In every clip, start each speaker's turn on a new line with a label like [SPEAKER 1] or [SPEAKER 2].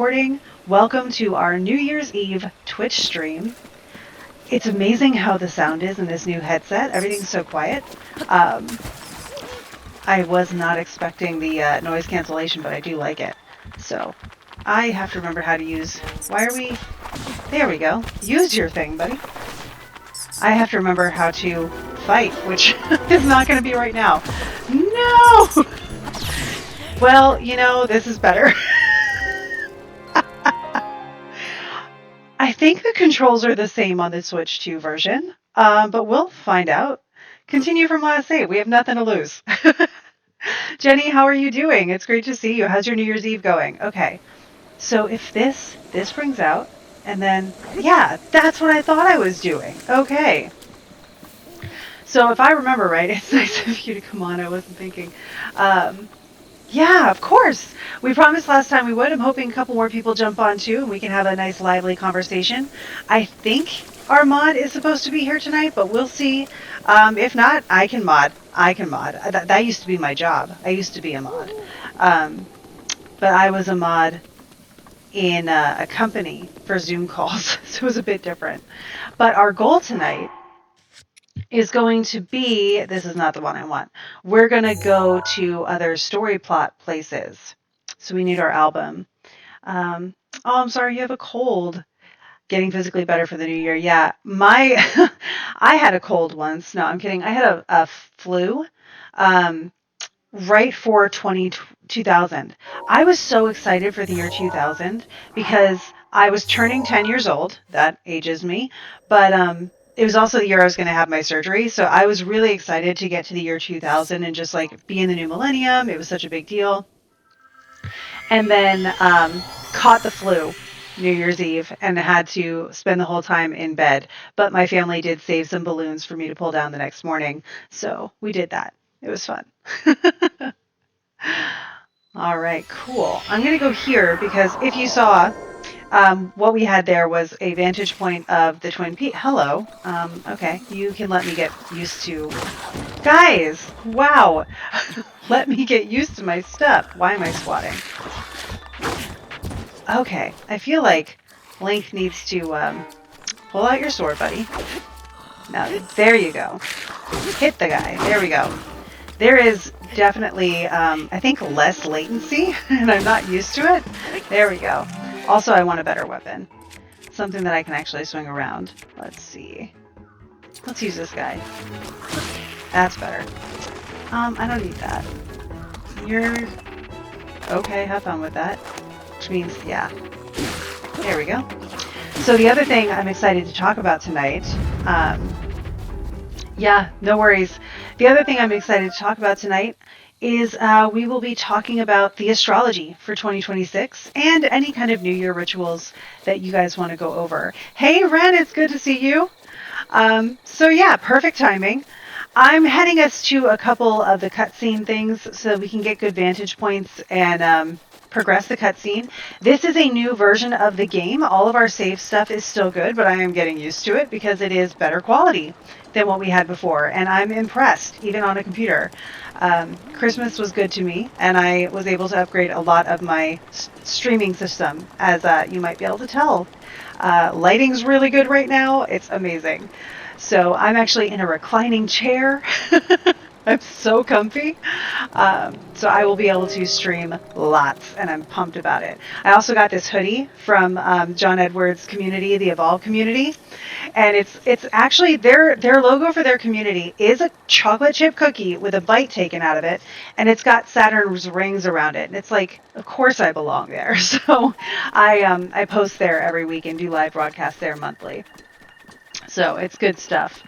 [SPEAKER 1] Recording. Welcome to our New Year's Eve Twitch stream. It's amazing how the sound is in this new headset. Everything's so quiet. I was not expecting the noise cancellation, but I do like it. So I have to remember how to use... Why are we... There we go. Use your thing, buddy. I have to remember how to fight, which is not going to be right now. No! Well, you know, this is better. I think the controls are the same on the Switch 2 version, but we'll find out. Continue from last save. We have nothing to lose. Jenny, how are you doing? It's great to see you. How's your New Year's Eve going? Okay, so if this brings out, and then, yeah, that's what I thought I was doing. Okay. So if I remember right, it's nice of you to come on. I wasn't thinking. Yeah, of course. We promised last time we would. I'm hoping a couple more people jump on too, and we can have a nice lively conversation. I think our mod is supposed to be here tonight, but we'll see. If not, I can mod. That used to be my job. I used to be a mod. But I was a mod in a company for Zoom calls, so it was a bit different. But our goal tonight is going to be, this is not the one I want, we're going to go to other story plot places. So we need our album. Oh, I'm sorry, you have a cold. Getting physically better for the new year. Yeah, I had a cold once. No, I'm kidding. I had a flu right for 2000. I was so excited for the year 2000 because I was turning 10 years old. That ages me. But it was also the year I was going to have my surgery. So I was really excited to get to the year 2000 and just like be in the new millennium. It was such a big deal. And then caught the flu New Year's Eve and had to spend the whole time in bed. But my family did save some balloons for me to pull down the next morning. So we did that. It was fun. All right, cool. I'm going to go here because if you saw, what we had there was a vantage point of the Twin Peaks. Hello. Okay, you can let me get used to... Guys, wow. Let me get used to my step. Why am I squatting? Okay, I feel like Link needs to pull out your sword, buddy. Now, there you go. Hit the guy. There we go. There is definitely, I think, less latency, and I'm not used to it. There we go. Also, I want a better weapon. Something that I can actually swing around. Let's see. Let's use this guy. That's better. I don't need that. You're... Okay, have fun with that. Which means, yeah. There we go. So the other thing I'm excited to talk about tonight, yeah, no worries. The other thing I'm excited to talk about tonight is we will be talking about the astrology for 2026 and any kind of New Year rituals that you guys want to go over. Hey, Ren, it's good to see you. So yeah, perfect timing. I'm heading us to a couple of the cutscene things so we can get good vantage points and progress the cutscene. This is a new version of the game. All of our save stuff is still good, but I am getting used to it because it is better quality than what we had before, and I'm impressed, even on a computer. Christmas was good to me, and I was able to upgrade a lot of my streaming system, as you might be able to tell. Lighting's really good right now. It's amazing. So I'm actually in a reclining chair. I'm so comfy. So I will be able to stream lots, and I'm pumped about it. I also got this hoodie from John Edwards' community, the Evolve community. And it's actually their logo for their community is a chocolate chip cookie with a bite taken out of it, and it's got Saturn's rings around it. And it's like, of course I belong there. So I post there every week and do live broadcasts there monthly. So it's good stuff.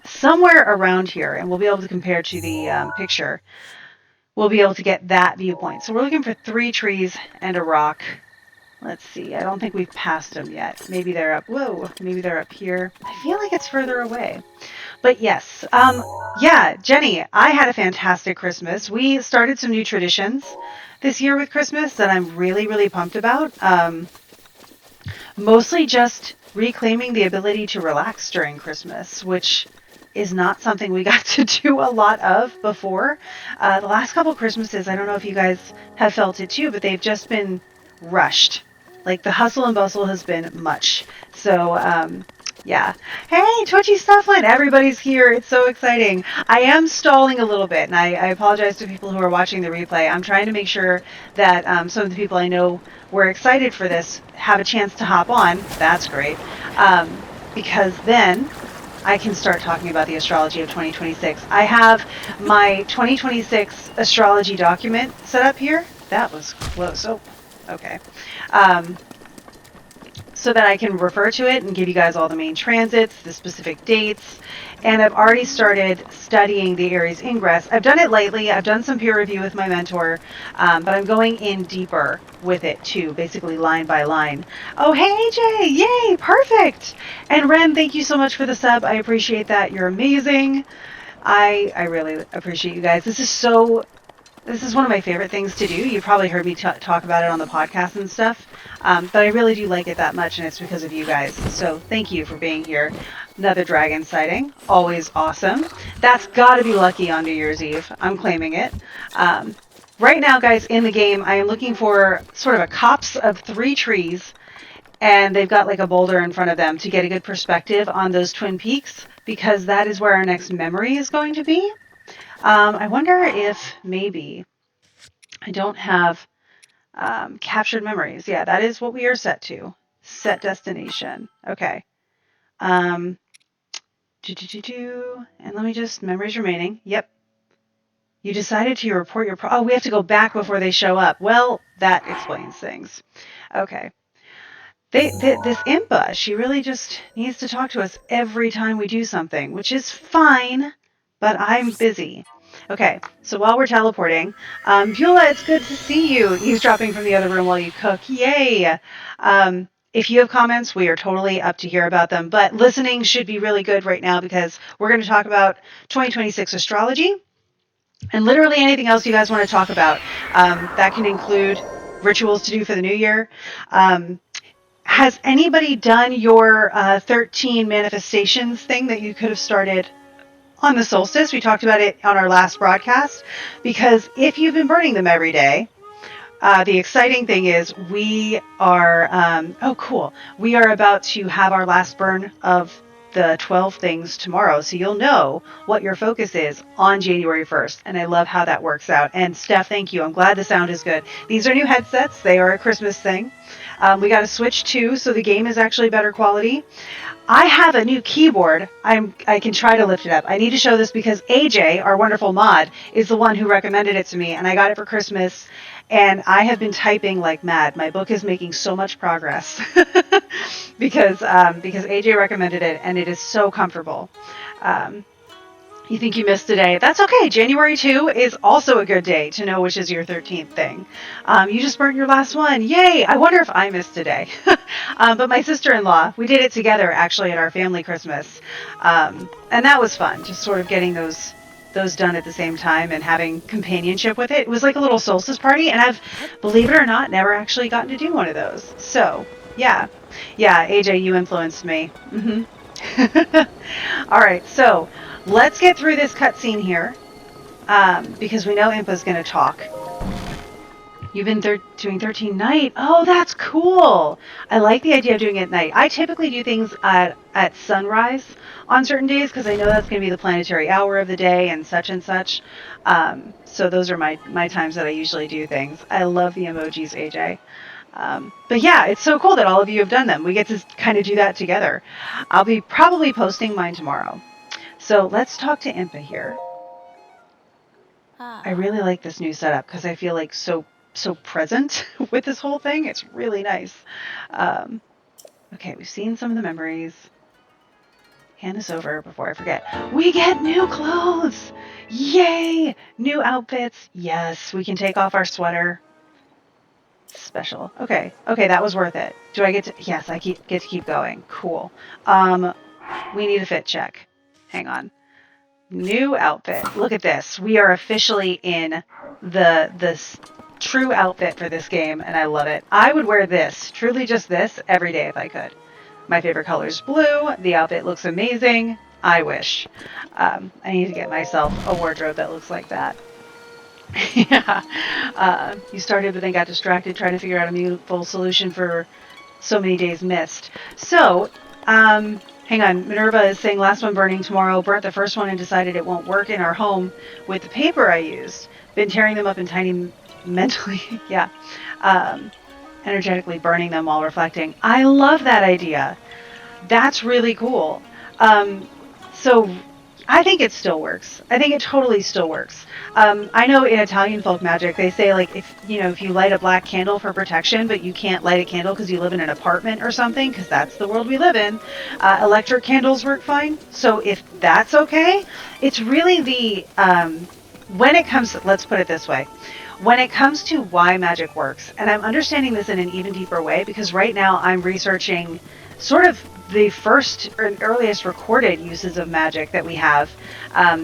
[SPEAKER 1] Somewhere around here, and we'll be able to compare to the picture, we'll be able to get that viewpoint. So we're looking for 3 trees and a rock. Let's see. I don't think we've passed them yet. Maybe they're up. Whoa. Maybe they're up here. I feel like it's further away. But yes. Yeah, Jenny, I had a fantastic Christmas. We started some new traditions this year with Christmas that I'm really, really pumped about. Mostly just reclaiming the ability to relax during Christmas, which is not something we got to do a lot of before. The last couple Christmases, I don't know if you guys have felt it too, but they've just been rushed. Like the hustle and bustle has been much. So, yeah. Hey, Twitchy Stuffland, everybody's here. It's so exciting. I am stalling a little bit, and I apologize to people who are watching the replay. I'm trying to make sure that some of the people I know were excited for this have a chance to hop on. That's great. Because then I can start talking about the astrology of 2026. I have my 2026 astrology document set up here. That was close. Oh, okay. Um, so that I can refer to it and give you guys all the main transits, the specific dates. And I've already started studying the Aries ingress. I've done it lately. I've done some peer review with my mentor, but I'm going in deeper with it too, basically line by line. Oh, hey, AJ! Yay! Perfect! And Ren, thank you so much for the sub. I appreciate that. You're amazing. I really appreciate you guys. This is one of my favorite things to do. You've probably heard me talk about it on the podcast and stuff, but I really do like it that much, and it's because of you guys. So thank you for being here. Another dragon sighting, always awesome. That's got to be lucky on New Year's Eve. I'm claiming it. Right now, guys, in the game, I am looking for sort of a copse of 3 trees, and they've got like a boulder in front of them to get a good perspective on those twin peaks, because that is where our next memory is going to be. I wonder if maybe I don't have captured memories. Yeah, that is what we are set to. Set destination. Okay. Um, and let me just, memories remaining. Yep. You decided to report your, oh, we have to go back before they show up. Well, that explains things. Okay. This Impa, she really just needs to talk to us every time we do something, which is fine, but I'm busy. Okay, so while we're teleporting, Beulah, it's good to see you. Eavesdropping from the other room while you cook. Yay! If you have comments, we are totally up to hear about them, but listening should be really good right now because we're going to talk about 2026 astrology and literally anything else you guys want to talk about. That can include rituals to do for the new year. Has anybody done your 13 manifestations thing that you could have started on the solstice? We talked about it on our last broadcast, because if you've been burning them every day, the exciting thing is we are, oh, cool. We are about to have our last burn of the 12 things tomorrow. So you'll know what your focus is on January 1st. And I love how that works out. And Steph, thank you. I'm glad the sound is good. These are new headsets. They are a Christmas thing. We got a Switch too, so the game is actually better quality. I have a new keyboard. I can try to lift it up. I need to show this because AJ, our wonderful mod, is the one who recommended it to me, and I got it for Christmas, and I have been typing like mad. My book is making so much progress because AJ recommended it, and it is so comfortable. You think you missed a day? That's okay. January 2 is also a good day to know which is your 13th thing. You just burnt your last one. Yay! I wonder if I missed a day. But my sister-in-law, we did it together actually at our family Christmas. And that was fun, just sort of getting those done at the same time and having companionship with it. It was like a little solstice party, and I've, believe it or not, never actually gotten to do one of those. So, yeah. Yeah, AJ, you influenced me. All right, so let's get through this cutscene here, because we know Impa's going to talk. You've been doing 13 night. Oh, that's cool. I like the idea of doing it at night. I typically do things at sunrise on certain days because I know that's going to be the planetary hour of the day and such and such. So those are my times that I usually do things. I love the emojis, AJ. But yeah, it's so cool that all of you have done them. We get to kind of do that together. I'll be probably posting mine tomorrow. So let's talk to Impa here. I really like this new setup because I feel like so present with this whole thing. It's really nice. Okay, we've seen some of the memories. Hand this over before I forget. We get new clothes! Yay! New outfits. Yes, we can take off our sweater. Special. Okay, that was worth it. Do I get to... Yes, I get to keep going. Cool. We need a fit check. Hang on. New outfit. Look at this. We are officially in this true outfit for this game, and I love it. I would wear this, truly just this, every day if I could. My favorite color is blue. The outfit looks amazing. I wish. I need to get myself a wardrobe that looks like that. Yeah. You started, but then got distracted trying to figure out a meaningful solution for so many days missed. So, hang on. Minerva is saying last one burning tomorrow. Burnt the first one and decided it won't work in our home with the paper I used. Been tearing them up in tiny mentally, yeah, um, energetically burning them while reflecting. I love that idea. That's really cool. Um, so I think it still works. I think it totally still works. I know in Italian folk magic, they say like if you light a black candle for protection, but you can't light a candle because you live in an apartment or something, because that's the world we live in, electric candles work fine. So if that's okay, it's really when it comes, let's put it this way. When it comes to why magic works, and I'm understanding this in an even deeper way because right now I'm researching sort of the first or earliest recorded uses of magic that we have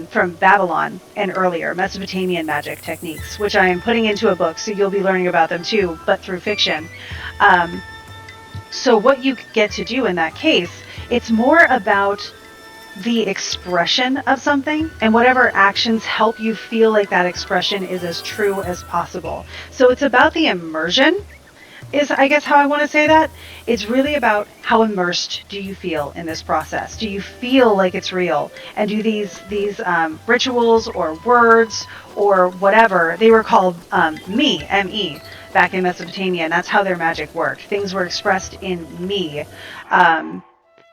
[SPEAKER 1] from Babylon and earlier, Mesopotamian magic techniques, which I am putting into a book, so you'll be learning about them too, but through fiction. Um, so, what you get to do in that case, it's more about the expression of something and whatever actions help you feel like that expression is as true as possible. So, it's about the immersion is I guess how I want to say that. It's really about how immersed do you feel in this process? Do you feel like it's real? And do these rituals or words or whatever they were called me back in Mesopotamia, and that's how their magic worked. Things were expressed in me. Um,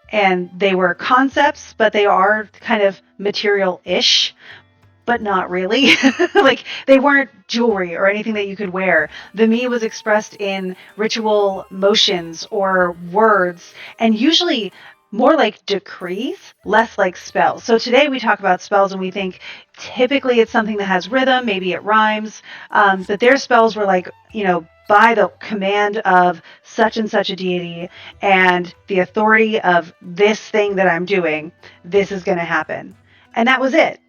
[SPEAKER 1] and they were concepts, but they are kind of material-ish, but not really. Like they weren't jewelry or anything that you could wear. The me was expressed in ritual motions or words, and usually more like decrees, less like spells. So today we talk about spells and we think typically it's something that has rhythm, maybe it rhymes, but their spells were like, by the command of such and such a deity and the authority of this thing that I'm doing, this is going to happen. And that was it.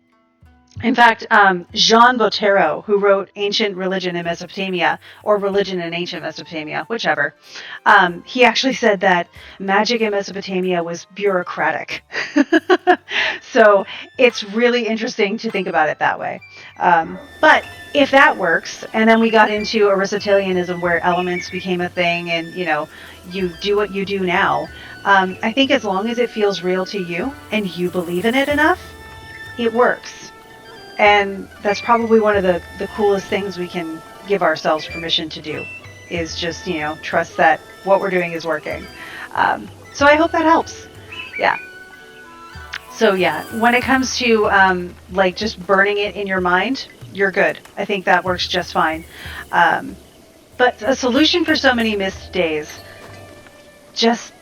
[SPEAKER 1] In fact, Jean Botero, who wrote Ancient Religion in Mesopotamia, or Religion in Ancient Mesopotamia, whichever, he actually said that magic in Mesopotamia was bureaucratic. So it's really interesting to think about it that way. But if that works, and then we got into Aristotelianism where elements became a thing and, you do what you do now, I think as long as it feels real to you and you believe in it enough, it works. And that's probably one of the coolest things we can give ourselves permission to do is just, trust that what we're doing is working. So I hope that helps. Yeah. So yeah, when it comes to like just burning it in your mind, you're good. I think that works just fine. Um, but a solution for so many missed days, just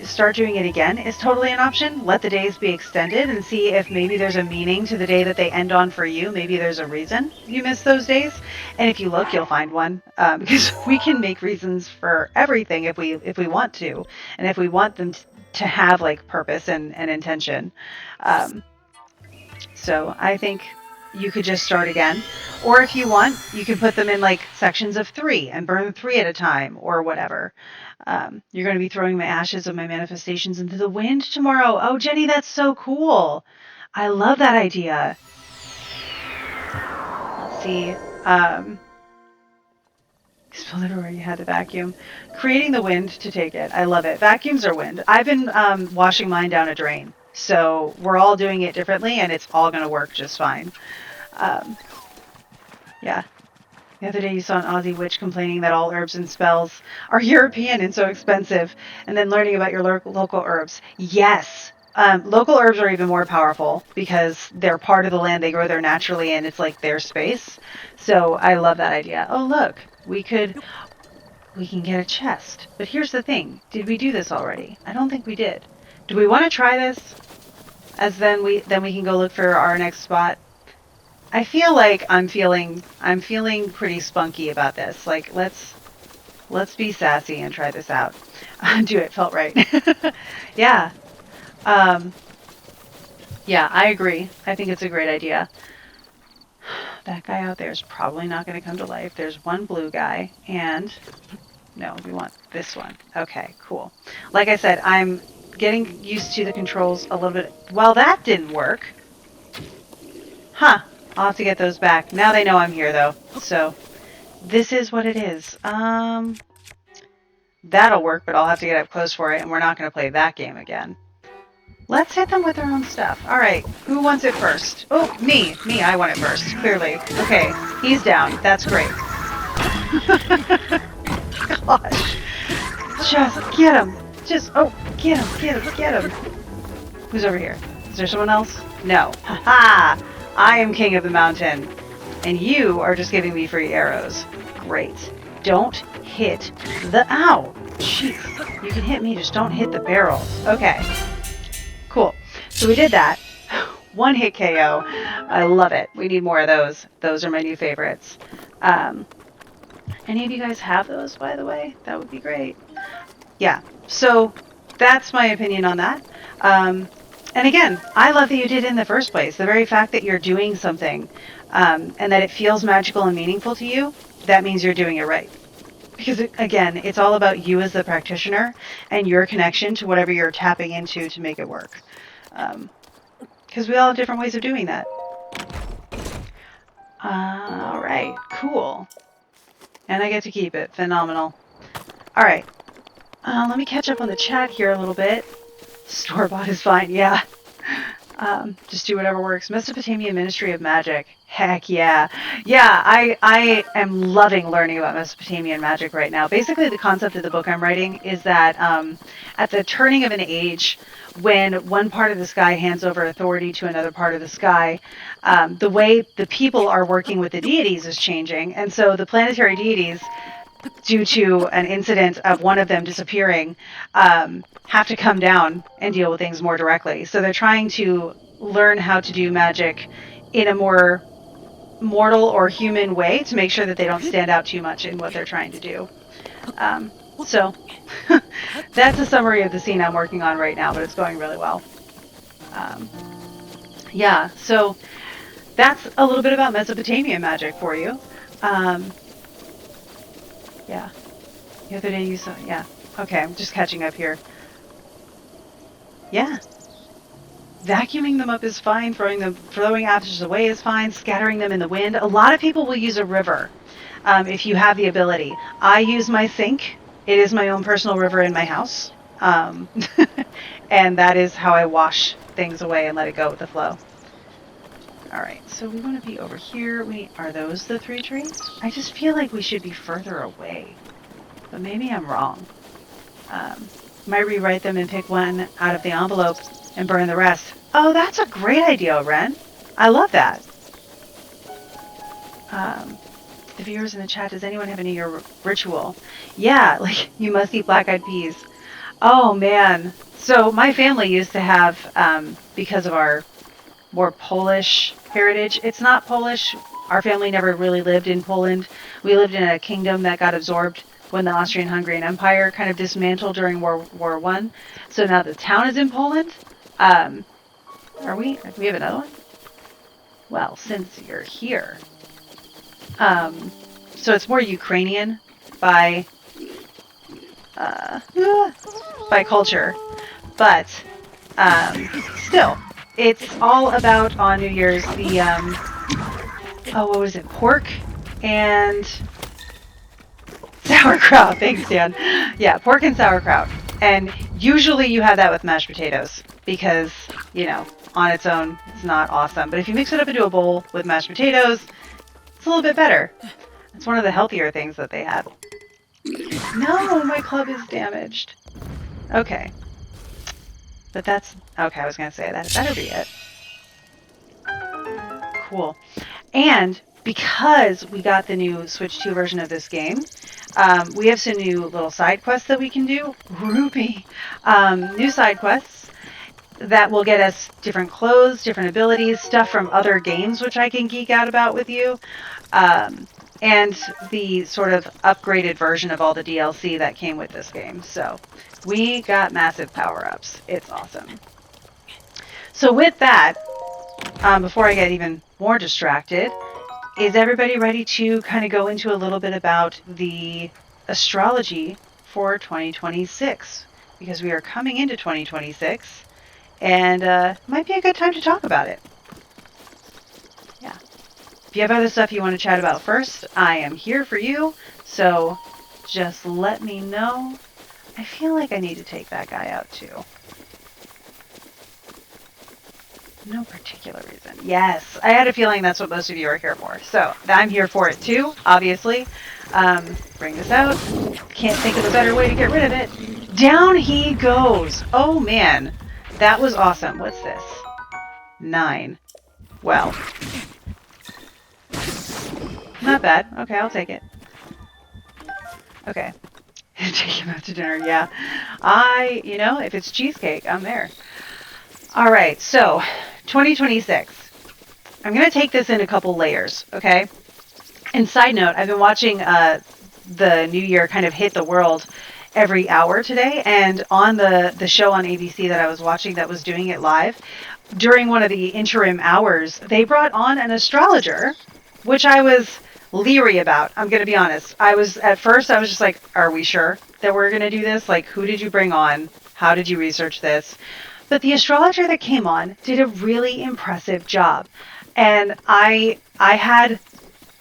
[SPEAKER 1] start doing it again is totally an option. Let the days be extended and see if maybe there's a meaning to the day that they end on for you. Maybe there's a reason you miss those days, and if you look, you'll find one, because we can make reasons for everything if we want to, and if we want them to have like purpose and intention. Um, so I think you could just start again. Or if you want, you can put them in like sections of three and burn three at a time or whatever. You're going to be throwing my ashes of my manifestations into the wind tomorrow. Oh, Jenny, that's so cool. I love that idea. Let's see. Spilled everywhere you had to vacuum. Creating the wind to take it. I love it. Vacuums are wind. I've been washing mine down a drain. So we're all doing it differently, and it's all going to work just fine. Um, yeah. The other day you saw an Aussie witch complaining that all herbs and spells are European and so expensive, and then learning about your local herbs. Yes. Local herbs are even more powerful because they're part of the land they grow there naturally and it's like their space. So I love that idea. Oh, look, we can get a chest. But here's the thing. Did we do this already? I don't think we did. Do we want to try this? As then we can go look for our next spot. I feel like I'm feeling pretty spunky about this. Like let's be sassy and try this out. Do it felt right. Yeah. Um, yeah, I agree. I think it's a great idea. That guy out there is probably not going to come to life. There's one blue guy and no, we want this one. Okay, cool. Like I said, I'm getting used to the controls a little bit. Well, that didn't work. Huh. I'll have to get those back. Now they know I'm here, though. So this is what it is. That'll work, but I'll have to get up close for it, and we're not going to play that game again. Let's hit them with their own stuff. All right, who wants it first? Oh, me. Me, I want it first, clearly. Okay, he's down. That's great. Gosh. Just get him. Oh, get him. Who's over here? Is there someone else? No. Ha-ha! I am king of the mountain. And you are just giving me free arrows. Great. Don't hit the... Ow! Jeez. You can hit me, just don't hit the barrels. Okay. Cool. So we did that. One hit KO. I love it. We need more of those. Those are my new favorites. Any of you guys have those, by the way? That would be great. Yeah. So that's my opinion on that. And again, I love that you did it in the first place. The very fact that you're doing something and that it feels magical and meaningful to you, that means you're doing it right. Because, again, it's all about you as the practitioner and your connection to whatever you're tapping into to make it work. Because we all have different ways of doing that. All right, cool. And I get to keep it. Phenomenal. All right. Let me catch up on the chat here a little bit. Store-bought is fine, yeah. Just do whatever works. Mesopotamian Ministry of Magic. Heck yeah. Yeah, I am loving learning about Mesopotamian magic right now. Basically, the concept of the book I'm writing is that at the turning of an age, when one part of the sky hands over authority to another part of the sky, the way the people are working with the deities is changing. And so the planetary deities, due to an incident of one of them disappearing, have to come down and deal with things more directly. So they're trying to learn how to do magic in a more mortal or human way to make sure that they don't stand out too much in what they're trying to do. So that's a summary of the scene I'm working on right now, but it's going really well. Yeah, so that's a little bit about Mesopotamian magic for you. Yeah. The other day you saw, yeah. Okay, I'm just catching up here. Yeah. Vacuuming them up is fine. Throwing ashes away is fine. Scattering them in the wind. A lot of people will use a river if you have the ability. I use my sink. It is my own personal river in my house. And that is how I wash things away and let it go with the flow. All right, so we want to be over here. Are those the 3 trees? I just feel like we should be further away. But maybe I'm wrong. Might rewrite them and pick one out of the envelope and burn the rest. Oh, that's a great idea, Ren. I love that. The viewers in the chat, does anyone have any ritual? Yeah, like you must eat black-eyed peas. Oh, man. So my family used to have, because of our more Polish heritage. It's not Polish. Our family never really lived in Poland. We lived in a kingdom that got absorbed when the Austrian-Hungarian Empire kind of dismantled during World War I. So now the town is in Poland. Do we have another one? Well, since you're here. So it's more Ukrainian by culture. But still, it's all about on New Year's the, what was it? Pork and sauerkraut. Thanks, Dan. Yeah, pork and sauerkraut. And usually you have that with mashed potatoes because, you know, on its own, it's not awesome. But if you mix it up into a bowl with mashed potatoes, it's a little bit better. It's one of the healthier things that they have. No, my club is damaged. Okay. But that's... Okay, I was going to say that. Better be it. Cool. And because we got the new Switch 2 version of this game, we have some new little side quests that we can do. Ruby! New side quests that will get us different clothes, different abilities, stuff from other games, which I can geek out about with you. And the sort of upgraded version of all the DLC that came with this game. So we got massive power-ups. It's awesome. So with that, before I get even more distracted, is everybody ready to kind of go into a little bit about the astrology for 2026? Because we are coming into 2026, and it might be a good time to talk about it. Yeah. If you have other stuff you want to chat about first, I am here for you. So just let me know. I feel like I need to take that guy out too. No particular reason. Yes, I had a feeling that's what most of you are here for. So I'm here for it too, obviously. Bring this out. Can't think of a better way to get rid of it. Down he goes. Oh man, that was awesome. What's this? 9. Well, not bad. Okay, I'll take it. Okay. Take him out to dinner, yeah. If it's cheesecake, I'm there. All right, so 2026. I'm going to take this in a couple layers, okay? And side note, I've been watching the new year kind of hit the world every hour today, and on the show on ABC that I was watching that was doing it live, during one of the interim hours, they brought on an astrologer, which I was leery about. I'm going to be honest. At first, I was just like, are we sure that we're going to do this? Like, who did you bring on? How did you research this? But the astrologer that came on did a really impressive job. And I had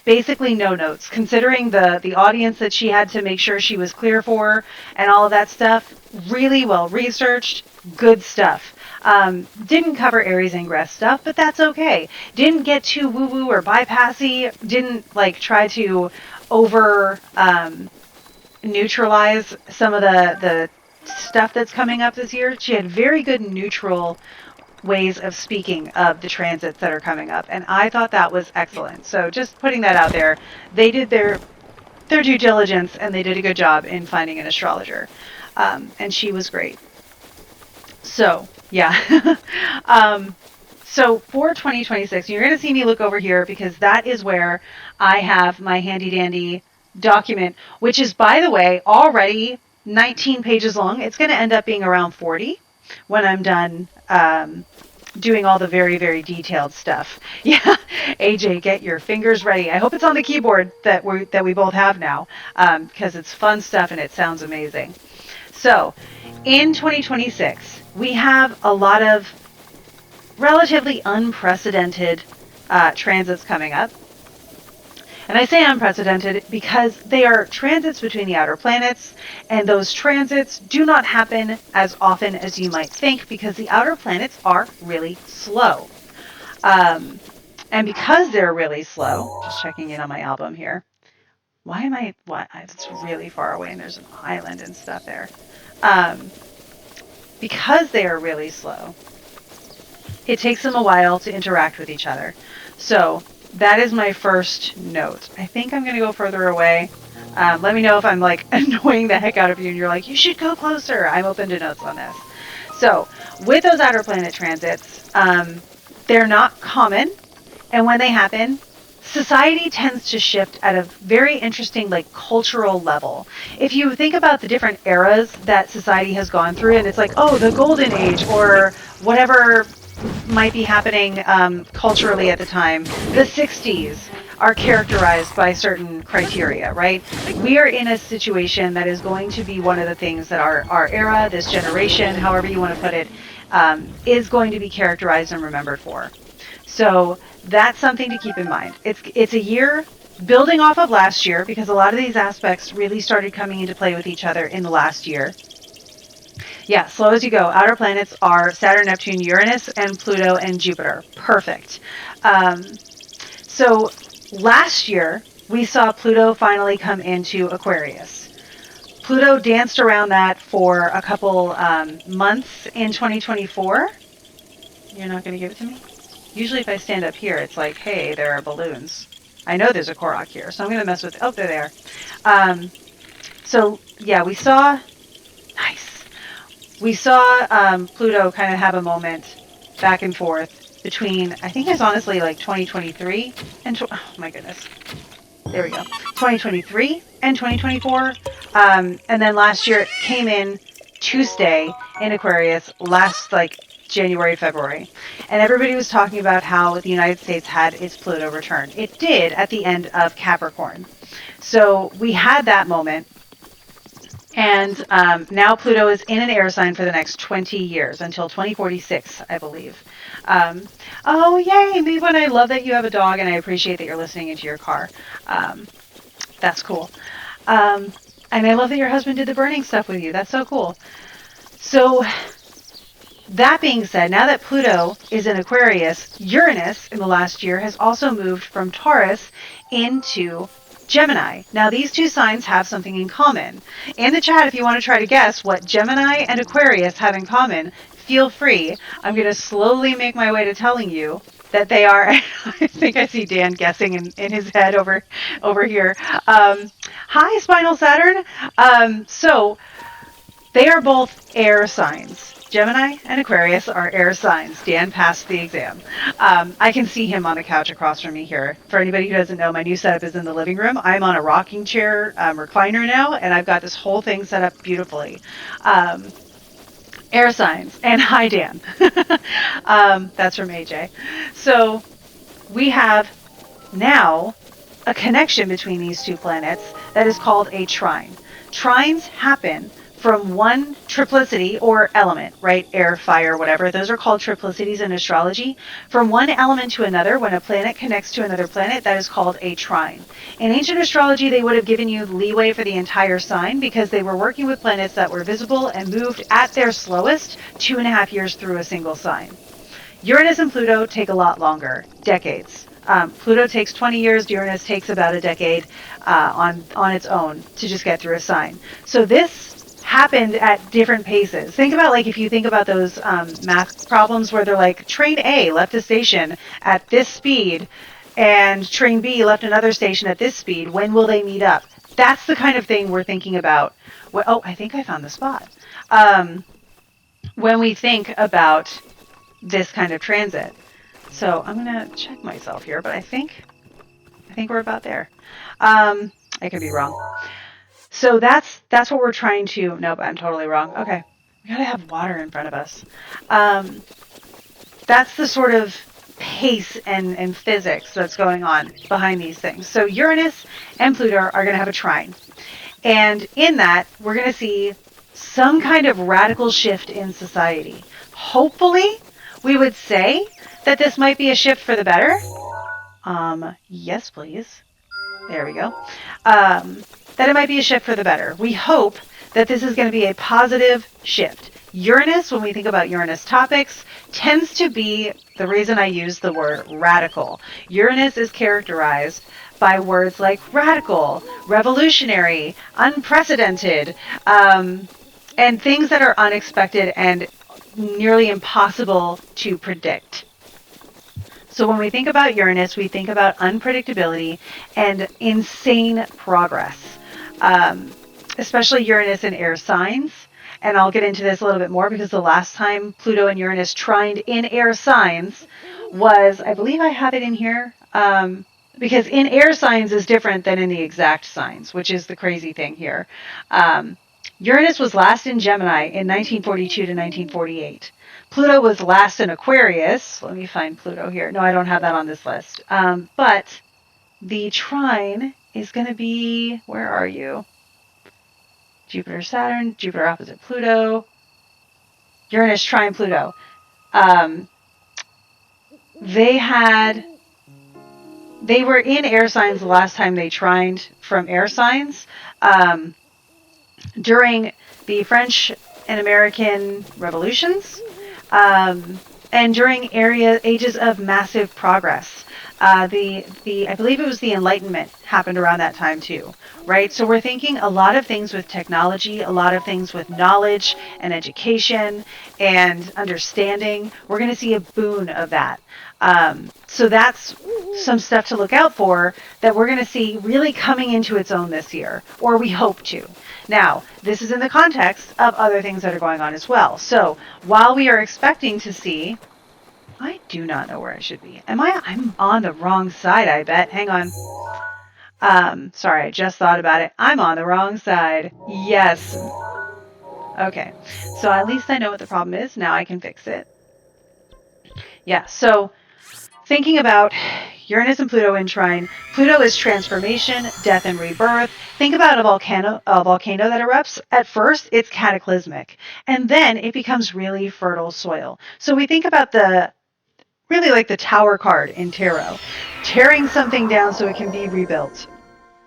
[SPEAKER 1] basically no notes, considering the audience that she had to make sure she was clear for and all of that stuff. Really well researched, good stuff. Didn't cover Aries ingress stuff, but that's okay. Didn't get too woo-woo or bypassy. Didn't try to over neutralize some of the stuff that's coming up this year. She had very good neutral ways of speaking of the transits that are coming up, and I thought that was excellent. So just putting that out there, they did their due diligence, and they did a good job in finding an astrologer, and she was great. So yeah. So for 2026, you're going to see me look over here because that is where I have my handy dandy document, which is, by the way, already 19 pages long. It's going to end up being around 40 when I'm done doing all the very, very detailed stuff. Yeah, AJ, get your fingers ready. I hope it's on the keyboard that we both have now, because it's fun stuff and it sounds amazing. So in 2026, we have a lot of relatively unprecedented transits coming up. And I say unprecedented because they are transits between the outer planets, and those transits do not happen as often as you might think because the outer planets are really slow. And because they're really slow, just checking in on my album here. It's really far away and there's an island and stuff there. Because they are really slow, it takes them a while to interact with each other. So that is my first note. I think I'm going to go further away. Let me know if I'm annoying the heck out of you and you're like, you should go closer. I'm open to notes on this. So with those outer planet transits, they're not common. And when they happen, society tends to shift at a very interesting cultural level. If you think about the different eras that society has gone through, and it's the golden age or whatever might be happening culturally at the time, the 60s are characterized by certain criteria, right? We are in a situation that is going to be one of the things that our era, this generation, however you want to put it, is going to be characterized and remembered for. So that's something to keep in mind. It's a year building off of last year because a lot of these aspects really started coming into play with each other in the last year. Yeah, slow as you go. Outer planets are Saturn, Neptune, Uranus, and Pluto and Jupiter. Perfect. So last year, we saw Pluto finally come into Aquarius. Pluto danced around that for a couple months in 2024. You're not going to give it to me? Usually if I stand up here, it's like, hey, there are balloons. I know there's a Korok here, so I'm going to mess with... Oh, there they are. So, yeah, we saw... Nice. We saw Pluto kind of have a moment back and forth between, I think it's honestly 2023 and... oh, my goodness. There we go. 2023 and 2024. And then last year it came in to stay in Aquarius last January, February. And everybody was talking about how the United States had its Pluto return. It did at the end of Capricorn. So we had that moment. And now Pluto is in an air sign for the next 20 years until 2046, I believe. Um, oh, yay, Mabel, and I love that you have a dog, and I appreciate that you're listening into your car. Um, that's cool. Um, and I love that your husband did the burning stuff with you. That's so cool. So, that being said, now that Pluto is in Aquarius, Uranus in the last year has also moved from Taurus into Gemini. Now, these two signs have something in common. In the chat, if you want to try to guess what Gemini and Aquarius have in common, feel free. I'm going to slowly make my way to telling you that they are. I think I see Dan guessing in his head over here. Hi, Spinal Saturn. So they are both air signs. Gemini and Aquarius are air signs. Dan passed the exam. I can see him on the couch across from me here. For anybody who doesn't know, my new setup is in the living room. I'm on a rocking chair recliner now, and I've got this whole thing set up beautifully. Um, Air signs. And hi, Dan. That's from AJ. So we have now a connection between these two planets that is called a trine. Trines happen from one triplicity or element, right? Air, fire, whatever. Those are called triplicities in astrology. From one element to another, when a planet connects to another planet, that is called a trine. In ancient astrology, they would have given you leeway for the entire sign because they were working with planets that were visible and moved at their slowest 2.5 years through a single sign. Uranus and Pluto take a lot longer, decades. Pluto takes 20 years. Uranus takes about a decade on its own to just get through a sign. So this happened at different paces. Think about like if you think about those math problems where they're like train A left a station at this speed and train B left another station at this speed. When will they meet up? That's the kind of thing we're thinking about. Oh, I think I found the spot. When we think about this kind of transit. So I'm going to check myself here, but I think we're about there. I could be wrong. So that's what we're trying to. Nope, I'm totally wrong. Okay, we gotta have water in front of us. Um, that's the sort of pace and physics that's going on behind these things. So Uranus and Pluto are going to have a trine, and in that we're going to see some kind of radical shift in society. Hopefully, we would say that this might be a shift for the better. Yes, please. There we go. That it might be a shift for the better. We hope that this is going to be a positive shift. Uranus, when we think about Uranus topics, tends to be the reason I use the word radical. Uranus is characterized by words like radical, revolutionary, unprecedented, and things that are unexpected and nearly impossible to predict. So when we think about Uranus, we think about unpredictability and insane progress, especially Uranus in air signs. And I'll get into this a little bit more because the last time Pluto and Uranus trined in air signs was, I believe I have it in here, because in air signs is different than in the exact signs, which is the crazy thing here. Uranus was last in Gemini in 1942 to 1948. Pluto was last in Aquarius. Let me find Pluto here. No, I don't have that on this list. But the trine is going to be, where are you? Jupiter, Saturn, Jupiter opposite Pluto, Uranus trine Pluto. They were in air signs the last time they trined from air signs. During the French and American revolutions, and during ages of massive progress. I believe it was the Enlightenment happened around that time too, right? So we're thinking a lot of things with technology, a lot of things with knowledge and education and understanding. We're going to see a boon of that. So that's some stuff to look out for that we're going to see really coming into its own this year, or we hope to. Now, this is in the context of other things that are going on as well. So while we are expecting to see, I do not know where I should be. I'm on the wrong side, I bet. Hang on. Sorry, I just thought about it. I'm on the wrong side. Yes. Okay. So at least I know what the problem is. Now I can fix it. Yeah, so thinking about Uranus and Pluto in trine, Pluto is transformation, death, and rebirth. Think about a volcano that erupts. At first, it's cataclysmic, and then it becomes really fertile soil. So we think about the really like the Tower card in tarot, tearing something down so it can be rebuilt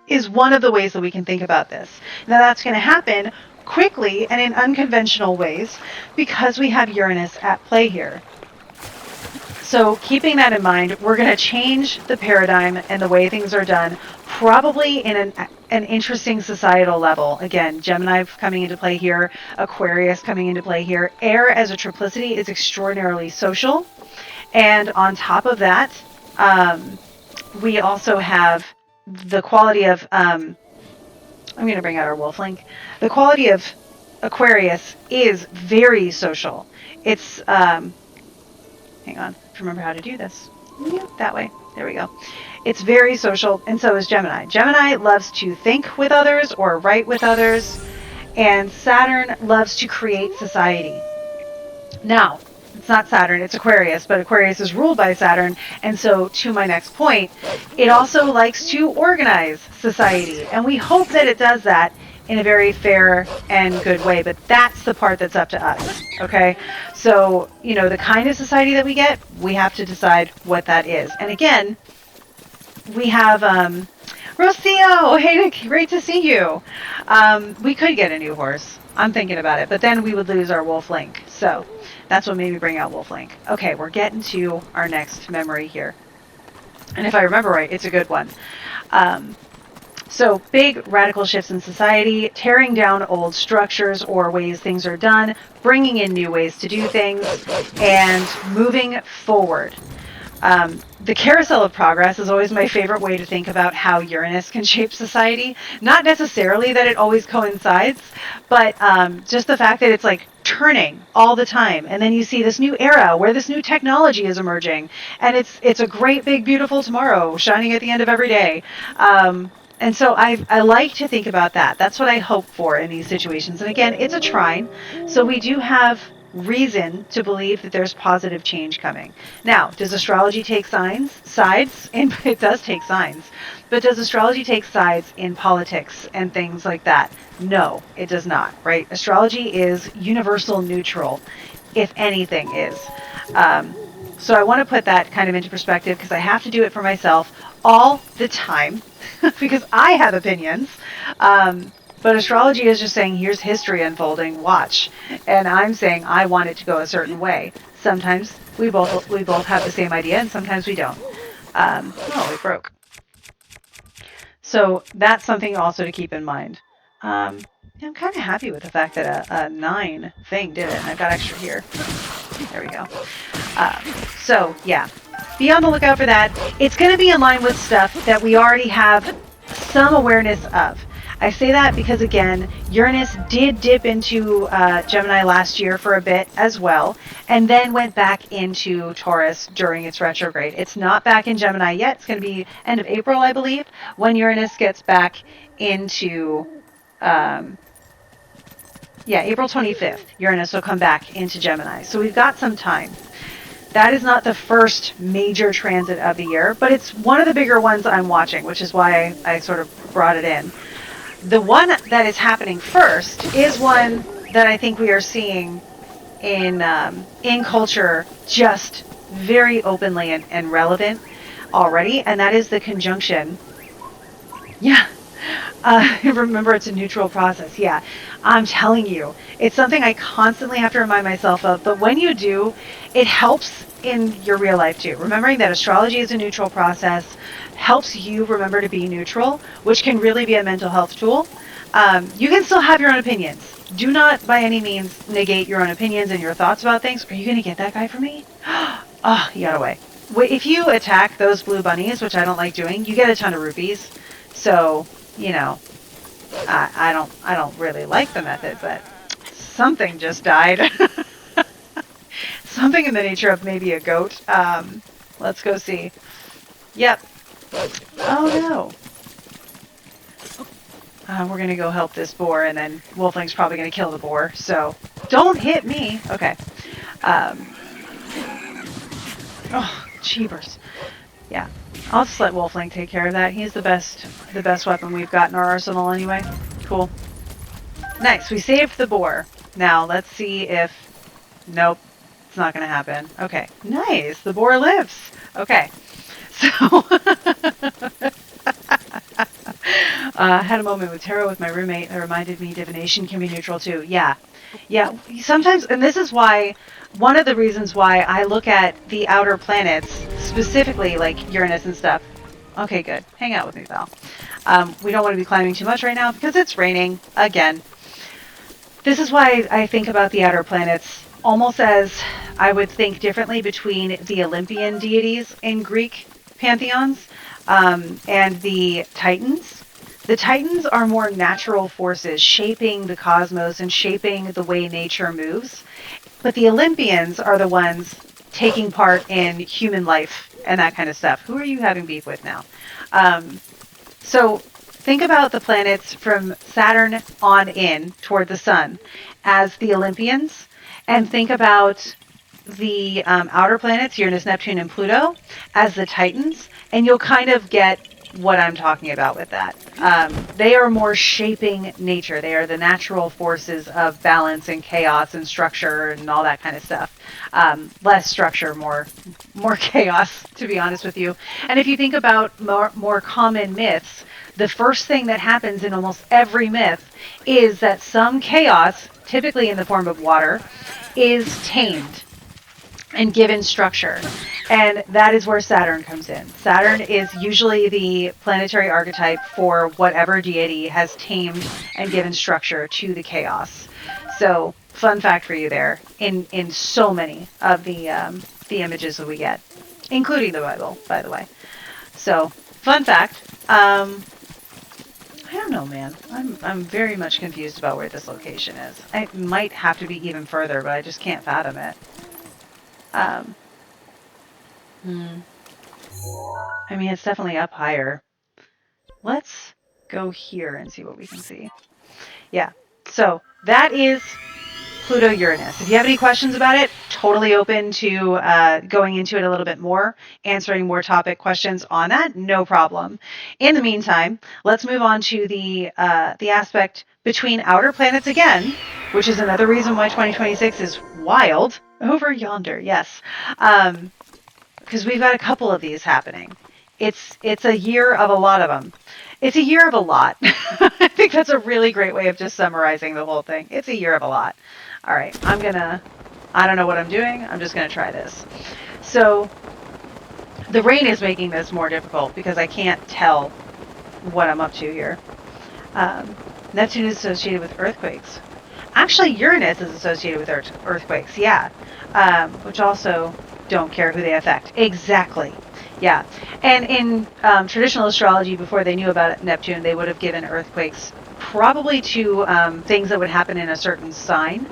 [SPEAKER 1] is one of the ways that we can think about this. Now that's going to happen quickly and in unconventional ways because we have Uranus at play here. So keeping that in mind, we're going to change the paradigm and the way things are done, probably in an interesting societal level. Again, Gemini coming into play here, Aquarius coming into play here. Air as a triplicity is extraordinarily social. And on top of that, we also have the quality of, I'm going to bring out our wolf link. The quality of Aquarius is very social. It's, hang on, remember how to do this. That way. There we go. It's very social, and so is Gemini. Gemini loves to think with others or write with others, and Saturn loves to create society. Now, it's not Saturn, it's Aquarius, but Aquarius is ruled by Saturn, and so to my next point, it also likes to organize society, and we hope that it does that in a very fair and good way, but that's the part that's up to us, okay? So, you know, the kind of society that we get, we have to decide what that is. And again, we have Rocio, hey Nick, great to see you. We could get a new horse. I'm thinking about it, but then we would lose our wolf link. So that's what made me bring out wolf link. Okay, we're getting to our next memory here. And if I remember right, it's a good one. So big radical shifts in society, tearing down old structures or ways things are done, bringing in new ways to do things, and moving forward. The carousel of progress is always my favorite way to think about how Uranus can shape society. Not necessarily that it always coincides, but just the fact that it's like turning all the time. And then you see this new era where this new technology is emerging. And it's a great, big, beautiful tomorrow shining at the end of every day. And so I like to think about that. That's what I hope for in these situations. And again, it's a trine. So we do have reason to believe that there's positive change coming. Now, does astrology take sides? And it does take signs. But does astrology take sides in politics and things like that? No, it does not, right? Astrology is universal neutral, if anything is. So I want to put that kind of into perspective because I have to do it for myself all the time because I have opinions. But astrology is just saying, here's history unfolding, watch. And I'm saying I want it to go a certain way. Sometimes we both have the same idea, and sometimes we don't. Oh, it broke. So that's something also to keep in mind. I'm kind of happy with the fact that a 9 thing did it, and I've got extra here. There we go. So, yeah, be on the lookout for that. It's going to be in line with stuff that we already have some awareness of. I say that because, again, Uranus did dip into Gemini last year for a bit as well, and then went back into Taurus during its retrograde. It's not back in Gemini yet. It's going to be end of April, I believe, when Uranus gets back into, April 25th, Uranus will come back into Gemini. So we've got some time. That is not the first major transit of the year, but it's one of the bigger ones I'm watching, which is why I sort of brought it in. The one that is happening first is one that I think we are seeing in culture just very openly and relevant already, and that is the conjunction. Yeah. Remember, it's a neutral process. Yeah, I'm telling you, it's something I constantly have to remind myself of. But when you do, it helps in your real life too. Remembering that astrology is a neutral process helps you remember to be neutral, which can really be a mental health tool. You can still have your own opinions. Do not by any means negate your own opinions and your thoughts about things. Are you going to get that guy for me? Oh, he got away. If you attack those blue bunnies, which I don't like doing, you get a ton of rupees. So, you know, I don't really like the method, but something just died. Something in the nature of maybe a goat. Let's go see. Yep. Oh no. We're going to go help this boar, and then Wolfling's probably going to kill the boar. So don't hit me. Okay. Oh, Cheapers. Yeah. I'll just let Wolfling take care of that. He's the best weapon we've got in our arsenal anyway. Cool. Nice. We saved the boar. Now let's see if... Nope. It's not going to happen. Okay. Nice. The boar lives. Okay. So... I had a moment with tarot with my roommate that reminded me divination can be neutral too. Yeah. Yeah. Sometimes, and this is why, one of the reasons why I look at the outer planets, specifically like Uranus and stuff. Okay, good. Hang out with me, Val. We don't want to be climbing too much right now because it's raining again. This is why I think about the outer planets almost as I would think differently between the Olympian deities in Greek pantheons and the Titans. The Titans are more natural forces shaping the cosmos and shaping the way nature moves. But the Olympians are the ones taking part in human life and that kind of stuff. Who are you having beef with now? So think about the planets from Saturn on in toward the sun as the Olympians, and think about the outer planets, Uranus, Neptune, and Pluto, as the Titans, and you'll kind of get what I'm talking about with that. They are more shaping nature. They are the natural forces of balance and chaos and structure and all that kind of stuff. Less structure, more chaos, to be honest with you. And if you think about more common myths, the first thing that happens in almost every myth is that some chaos, typically in the form of water, is tamed and given structure. And that is where Saturn comes in. Saturn is usually the planetary archetype for whatever deity has tamed and given structure to the chaos. So, fun fact for you there, in so many of the images that we get, including the Bible, by the way. So, fun fact. I don't know, man. I'm very much confused about where this location is. It might have to be even further, but I just can't fathom it. I mean, it's definitely up higher. Let's go here and see what we can see. Yeah, so that is Pluto-Uranus. If you have any questions about it, totally open to going into it a little bit more, answering more topic questions on that, no problem. In the meantime, let's move on to the aspect between outer planets again, which is another reason why 2026 is wild. Over yonder, yes. Because we've got a couple of these happening. It's a year of a lot of them. It's a year of a lot. I think that's a really great way of just summarizing the whole thing. It's a year of a lot. All right, I don't know what I'm doing. I'm just going to try this. So the rain is making this more difficult because I can't tell what I'm up to here. Neptune is associated with earthquakes. Actually, Uranus is associated with earthquakes, yeah. Which also don't care who they affect. Exactly. Yeah. And in traditional astrology, before they knew about Neptune, they would have given earthquakes probably to things that would happen in a certain sign.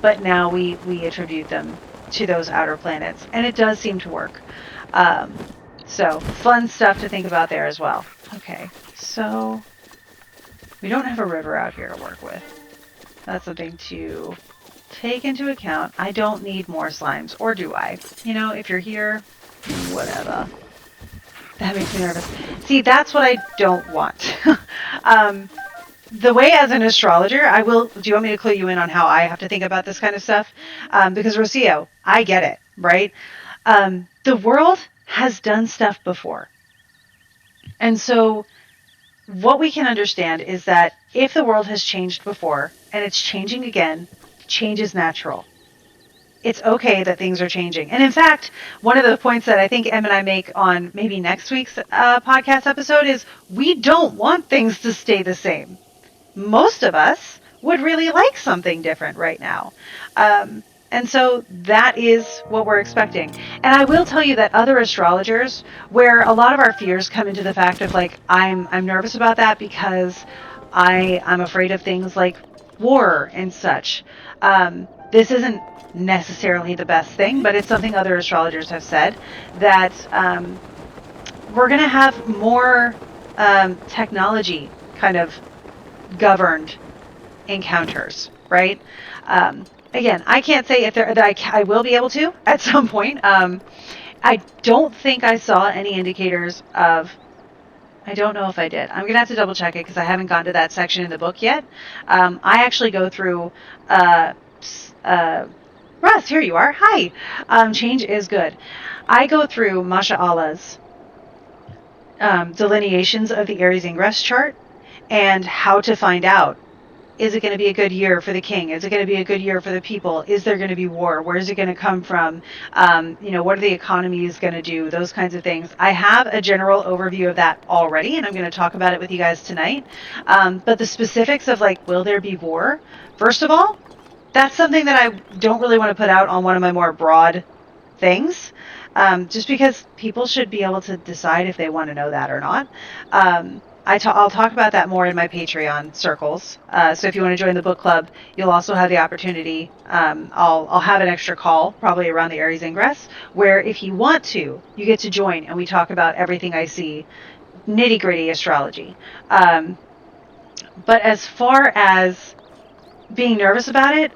[SPEAKER 1] But now we attribute them to those outer planets. And it does seem to work. So fun stuff to think about there as well. Okay, so we don't have a river out here to work with. That's something to take into account. I don't need more slimes, or do I? You know, if you're here, whatever. That makes me nervous. See, that's what I don't want. The way as an astrologer, do you want me to clue you in on how I have to think about this kind of stuff? Because Rocio, I get it, right? The world has done stuff before. And so what we can understand is that if the world has changed before and it's changing again, change is natural. It's okay that things are changing. And in fact, one of the points that I think Em and I make on maybe next week's podcast episode is we don't want things to stay the same. Most of us would really like something different right now. And so that is what we're expecting. And I will tell you that other astrologers, where a lot of our fears come into the fact of like, I'm nervous about that because I'm afraid of things like war and such. This isn't necessarily the best thing, but it's something other astrologers have said, that we're going to have more technology kind of governed encounters, right? Again, I can't say if that I will be able to at some point. I don't think I saw any indicators of. I don't know if I did. I'm going to have to double check it because I haven't gotten to that section in the book yet. I actually go through. Uh, Russ, here you are. Hi. Change is good. I go through Masha Allah's delineations of the Aries Ingress chart and how to find out. Is it going to be a good year for the king? Is it going to be a good year for the people? Is there going to be war? Where is it going to come from? What are the economies going to do? Those kinds of things. I have a general overview of that already, and I'm going to talk about it with you guys tonight. But the specifics of like, will there be war? First of all, that's something that I don't really want to put out on one of my more broad things, just because people should be able to decide if they want to know that or not. I'll talk about that more in my Patreon circles. So if you want to join the book club, you'll also have the opportunity. I'll have an extra call, probably around the Aries Ingress, where if you want to, you get to join and we talk about everything I see, nitty gritty astrology. But as far as being nervous about it,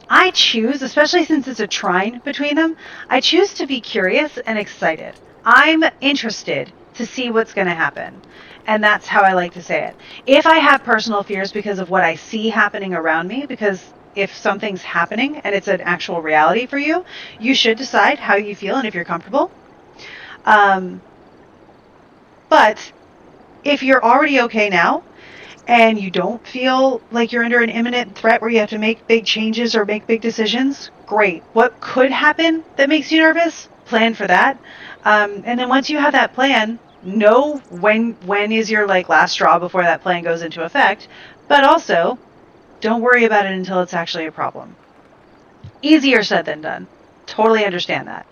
[SPEAKER 1] I choose, especially since it's a trine between them, I choose to be curious and excited. I'm interested to see what's going to happen. And that's how I like to say it. If I have personal fears because of what I see happening around me, because if something's happening and it's an actual reality for you, you should decide how you feel and if you're comfortable. Um, but if you're already okay now, and you don't feel like you're under an imminent threat where you have to make big changes or make big decisions, great. What could happen that makes you nervous? Plan for that. And then once you have that plan, know when is your like last straw before that plan goes into effect. But also, don't worry about it until it's actually a problem. Easier said than done. Totally understand that.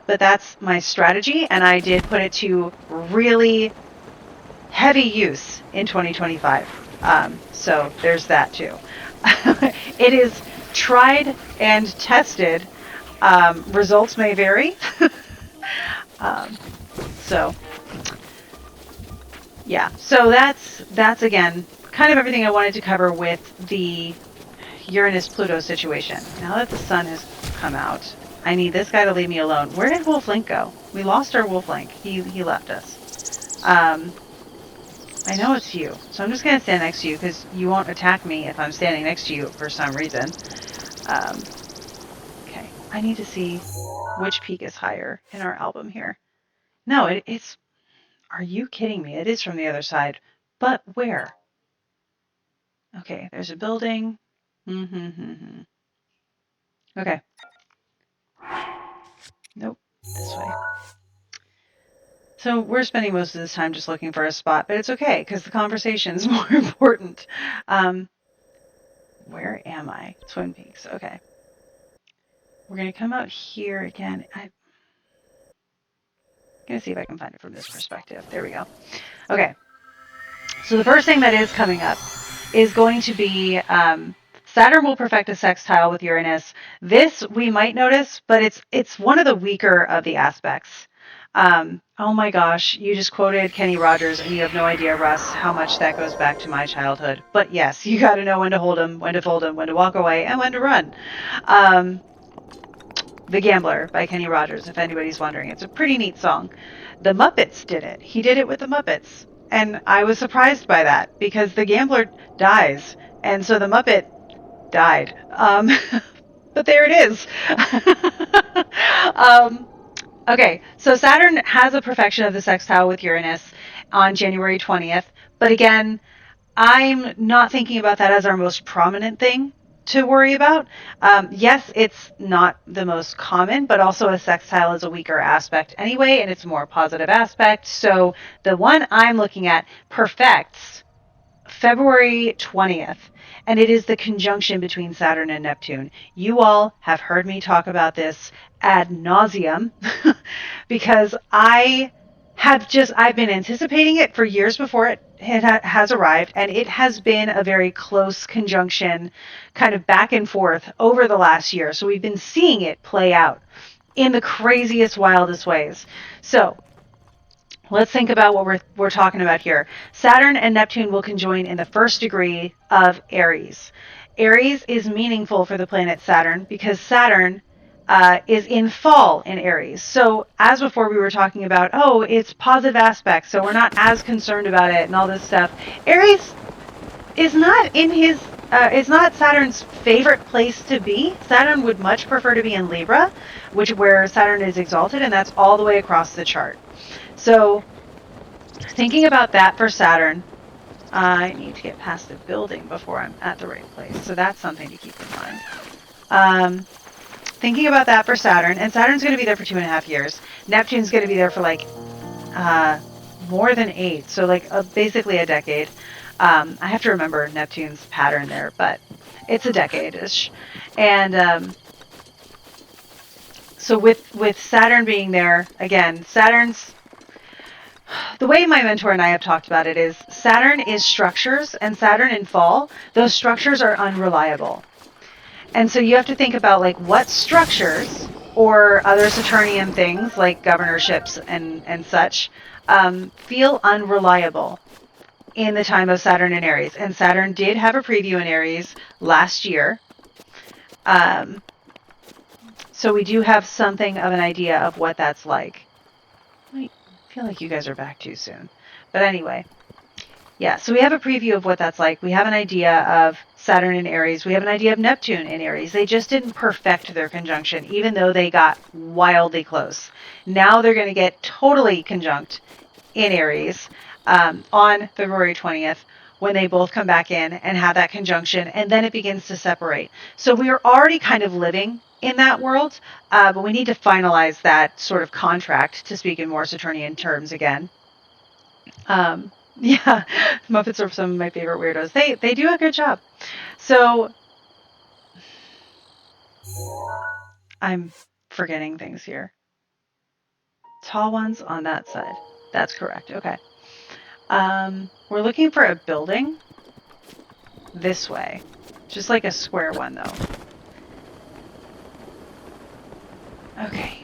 [SPEAKER 1] But that's my strategy, and I did put it to really heavy use in 2025. So there's that too. It is tried and tested. Results may vary. um, so yeah, so that's again kind of everything I wanted to cover with the Uranus-Pluto situation. Now that the sun has come out, I need this guy to leave me alone. Where did Wolf Link go? We lost our Wolf Link. He left us. I know it's you, so I'm just going to stand next to you because you won't attack me if I'm standing next to you for some reason. Okay, I need to see which peak is higher in our album here. No, it's... Are you kidding me? It is from the other side. But where? Okay, there's a building. Okay. Nope, this way. So we're spending most of this time just looking for a spot, but it's okay because the conversation's more important. Where am I? Twin Peaks. Okay. We're going to come out here again. I'm going to see if I can find it from this perspective. There we go. Okay. So the first thing that is coming up is going to be Saturn will perfect a sextile with Uranus. This we might notice, but it's one of the weaker of the aspects. Oh my gosh, you just quoted Kenny Rogers, and you have no idea, Russ, how much that goes back to my childhood. But yes, you got to know when to hold them, when to fold them, when to walk away, and when to run. The Gambler by Kenny Rogers, if anybody's wondering. It's a pretty neat song. The Muppets did it. He did it with the Muppets. And I was surprised by that because the Gambler dies. And so the Muppet died. But there it is. Okay, so Saturn has a perfection of the sextile with Uranus on January 20th. But again, I'm not thinking about that as our most prominent thing to worry about. Yes, it's not the most common, but also a sextile is a weaker aspect anyway, and it's a more positive aspect. So the one I'm looking at perfects February 20th, and it is the conjunction between Saturn and Neptune. You all have heard me talk about this ad nauseum because I've been anticipating it for years before it has arrived, and it has been a very close conjunction, kind of back and forth over the last year. So we've been seeing it play out in the craziest, wildest ways. So let's think about what we're talking about here. Saturn and Neptune will conjoin in the first degree of Aries. Aries is meaningful for the planet Saturn because Saturn is in fall in Aries. So as before we were talking about, oh, it's positive aspects, so we're not as concerned about it and all this stuff. Aries is not in his is not Saturn's favorite place to be. Saturn would much prefer to be in Libra, which where Saturn is exalted, and that's all the way across the chart. So thinking about that for Saturn, I need to get past the building before I'm at the right place. So that's something to keep in mind. Thinking about that for Saturn, and Saturn's going to be there for 2.5 years. Neptune's going to be there for like more than 8, so like basically a decade. I have to remember Neptune's pattern there, but it's a decade-ish. And so with Saturn being there, again, the way my mentor and I have talked about it is Saturn is structures, and Saturn in fall, those structures are unreliable. And so you have to think about like what structures or other Saturnian things like governorships and such feel unreliable in the time of Saturn in Aries. And Saturn did have a preview in Aries last year. So we do have something of an idea of what that's like. I feel like you guys are back too soon. But anyway, yeah, so we have a preview of what that's like. We have an idea of Saturn in Aries. We have an idea of Neptune in Aries. They just didn't perfect their conjunction, even though they got wildly close. Now they're going to get totally conjunct in Aries on February 20th when they both come back in and have that conjunction, and then it begins to separate. So we are already kind of living in that world, but we need to finalize that sort of contract, to speak in more Saturnian terms again. Yeah, Muppets are some of my favorite weirdos. They do a good job. So I'm forgetting things here. Tall ones on that side. That's correct. Okay. We're looking for a building this way. Just like a square one, though. Okay.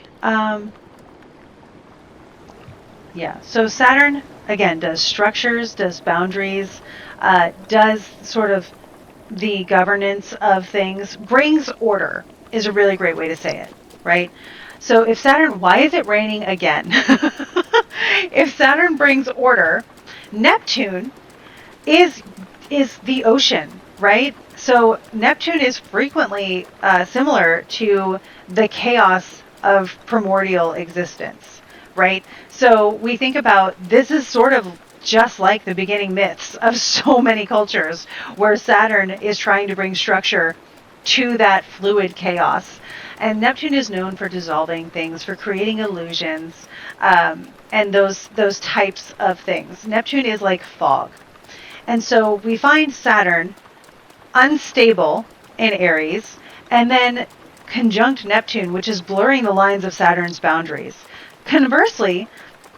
[SPEAKER 1] Yeah, so Saturn, again, does structures, does boundaries, does sort of the governance of things, brings order is a really great way to say it, right? So if Saturn, why is it raining again? If Saturn brings order, Neptune is the ocean, right? So Neptune is frequently similar to the chaos of primordial existence, right? So we think about this is sort of just like the beginning myths of so many cultures where Saturn is trying to bring structure to that fluid chaos. And Neptune is known for dissolving things, for creating illusions, and those types of things. Neptune is like fog. And so we find Saturn unstable in Aries, and then conjunct Neptune, which is blurring the lines of Saturn's boundaries. Conversely,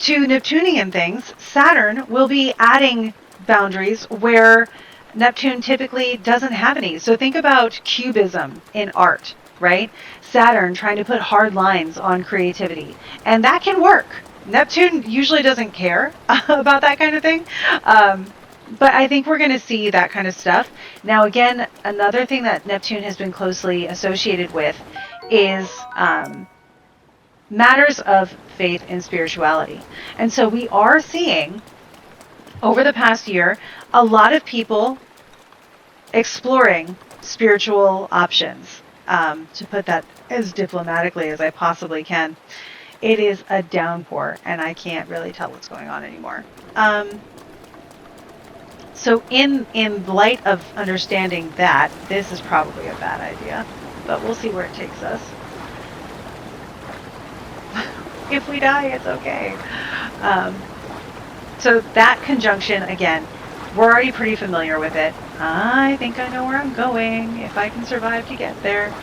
[SPEAKER 1] to Neptunian things, Saturn will be adding boundaries where Neptune typically doesn't have any. So think about cubism in art, right? Saturn trying to put hard lines on creativity. And that can work. Neptune usually doesn't care about that kind of thing. But I think we're going to see that kind of stuff. Now, again, another thing that Neptune has been closely associated with is matters of faith and spirituality. And so we are seeing, over the past year, a lot of people exploring spiritual options. To put that as diplomatically as I possibly can. It is a downpour, and I can't really tell what's going on anymore. So in light of understanding that, this is probably a bad idea, but we'll see where it takes us. If we die, it's okay. So that conjunction, again, we're already pretty familiar with it. I think I know where I'm going, if I can survive to get there.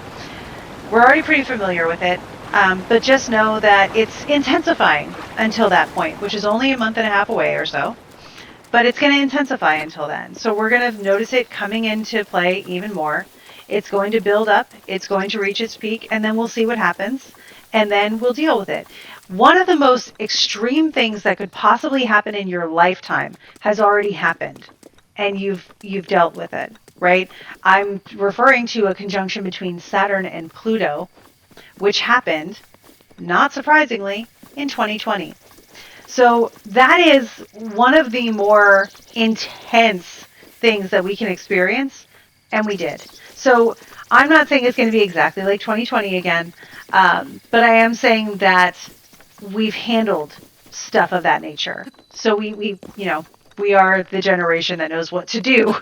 [SPEAKER 1] We're already pretty familiar with it, but just know that it's intensifying until that point, which is only a month and a half away or so. But it's going to intensify until then. So we're going to notice it coming into play even more. It's going to build up. It's going to reach its peak, and then we'll see what happens, and then we'll deal with it. One of the most extreme things that could possibly happen in your lifetime has already happened, and you've dealt with it, right? I'm referring to a conjunction between Saturn and Pluto which happened, not surprisingly, in 2020. So that is one of the more intense things that we can experience, and we did. So I'm not saying it's going to be exactly like 2020 again, but I am saying that we've handled stuff of that nature. So we are the generation that knows what to do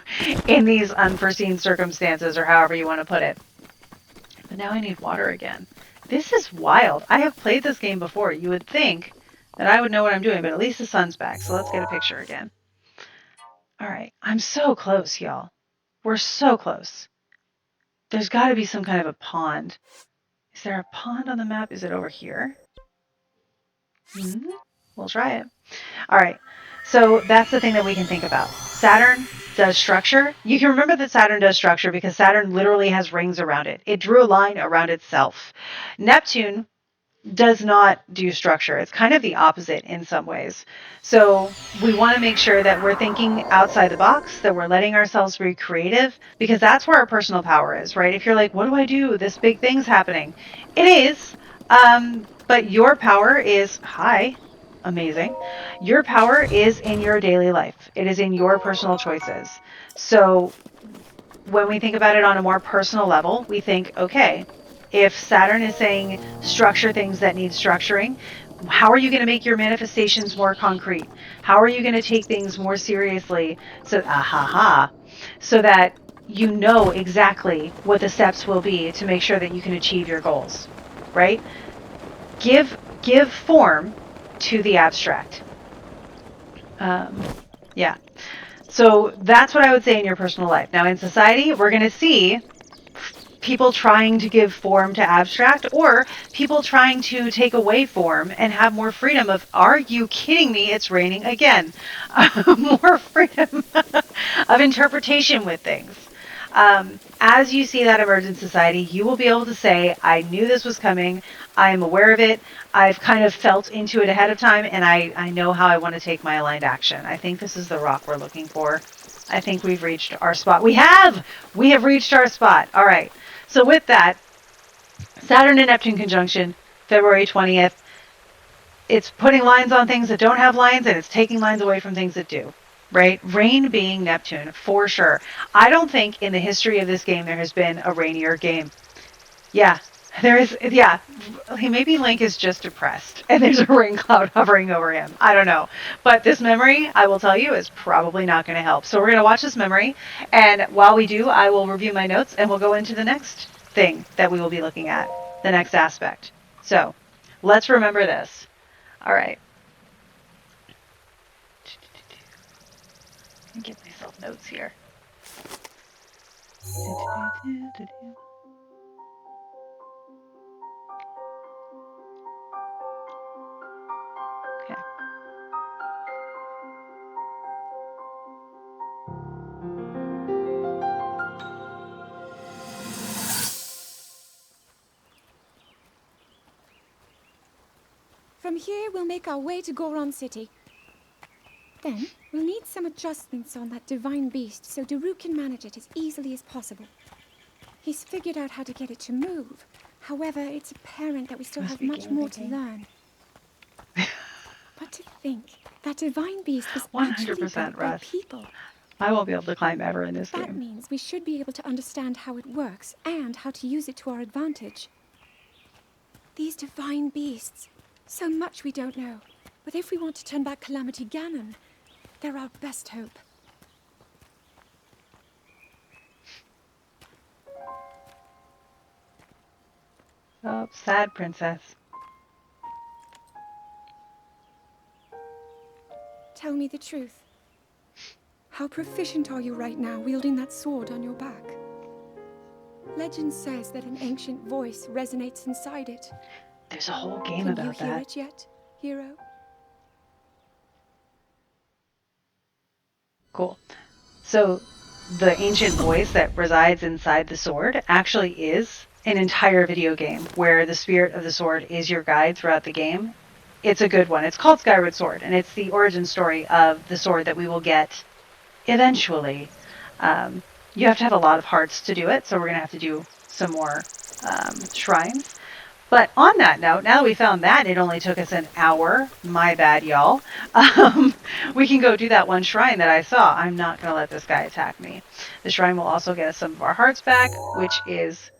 [SPEAKER 1] in these unforeseen circumstances, or however you want to put it. But now I need water again. This is wild. I have played this game before. You would think that I would know what I'm doing, but at least the sun's back. So let's get a picture again. All right. I'm so close, y'all. We're so close. There's got to be some kind of a pond. Is there a pond on the map? Is it over here? We'll try it. All right. So that's the thing that we can think about. Saturn does structure. You can remember that Saturn does structure because Saturn literally has rings around it. It drew a line around itself. Neptune does not do structure. It's kind of the opposite in some ways. So we want to make sure that we're thinking outside the box, that we're letting ourselves be creative, because that's where our personal power is, right? If you're like, what do I do? This big thing's happening. It is. But your power is high. Amazing. Your power is in your daily life. It is in your personal choices. So when we think about it on a more personal level, we think, okay, if Saturn is saying structure things that need structuring, how are you going to make your manifestations more concrete? How are you going to take things more seriously? So, so that you know exactly what the steps will be to make sure that you can achieve your goals, right? Give form to the abstract. Yeah. So that's what I would say in your personal life. Now in society, we're going to see people trying to give form to abstract, or people trying to take away form and have more freedom of, are you kidding me? It's raining again. More freedom of interpretation with things. As you see that emerge in society, you will be able to say, I knew this was coming. I am aware of it. I've kind of felt into it ahead of time, and I know how I want to take my aligned action. I think this is the rock we're looking for. I think we've reached our spot. We have reached our spot. All right. So with that, Saturn and Neptune conjunction, February 20th, it's putting lines on things that don't have lines, and it's taking lines away from things that do, right? Rain being Neptune, for sure. I don't think in the history of this game there has been a rainier game. Yeah, there is, yeah. Maybe Link is just depressed, and there's a rain cloud hovering over him. I don't know. But this memory, I will tell you, is probably not going to help. So we're going to watch this memory, and while we do, I will review my notes, and we'll go into the next thing that we will be looking at, the next aspect. So let's remember this. All right. Let me get myself notes here. Okay.
[SPEAKER 2] From here, we'll make our way to Goron City. Then, we'll need some adjustments on that divine beast so Daru can manage it as easily as possible. He's figured out how to get it to move. However, it's apparent that we still have much more to learn. But to think, that divine beast was actually built by people.
[SPEAKER 1] I won't be able to climb ever in this game.
[SPEAKER 2] That means we should be able to understand how it works and how to use it to our advantage. These divine beasts, so much we don't know. But if we want to turn back Calamity Ganon, they're our best hope.
[SPEAKER 1] Oh, sad princess.
[SPEAKER 2] Tell me the truth. How proficient are you right now wielding that sword on your back? Legend says that an ancient voice resonates inside it.
[SPEAKER 1] There's a whole game about that.
[SPEAKER 2] Can you hear it yet, hero?
[SPEAKER 1] Cool. So the ancient voice that resides inside the sword actually is an entire video game where the spirit of the sword is your guide throughout the game. It's a good one. It's called Skyward Sword, and it's the origin story of the sword that we will get eventually. You have to have a lot of hearts to do it, so we're going to have to do some more shrines. But on that note, now that we found that, it only took us an hour. My bad, y'all. We can go do that one shrine that I saw. I'm not going to let this guy attack me. The shrine will also get us some of our hearts back, which is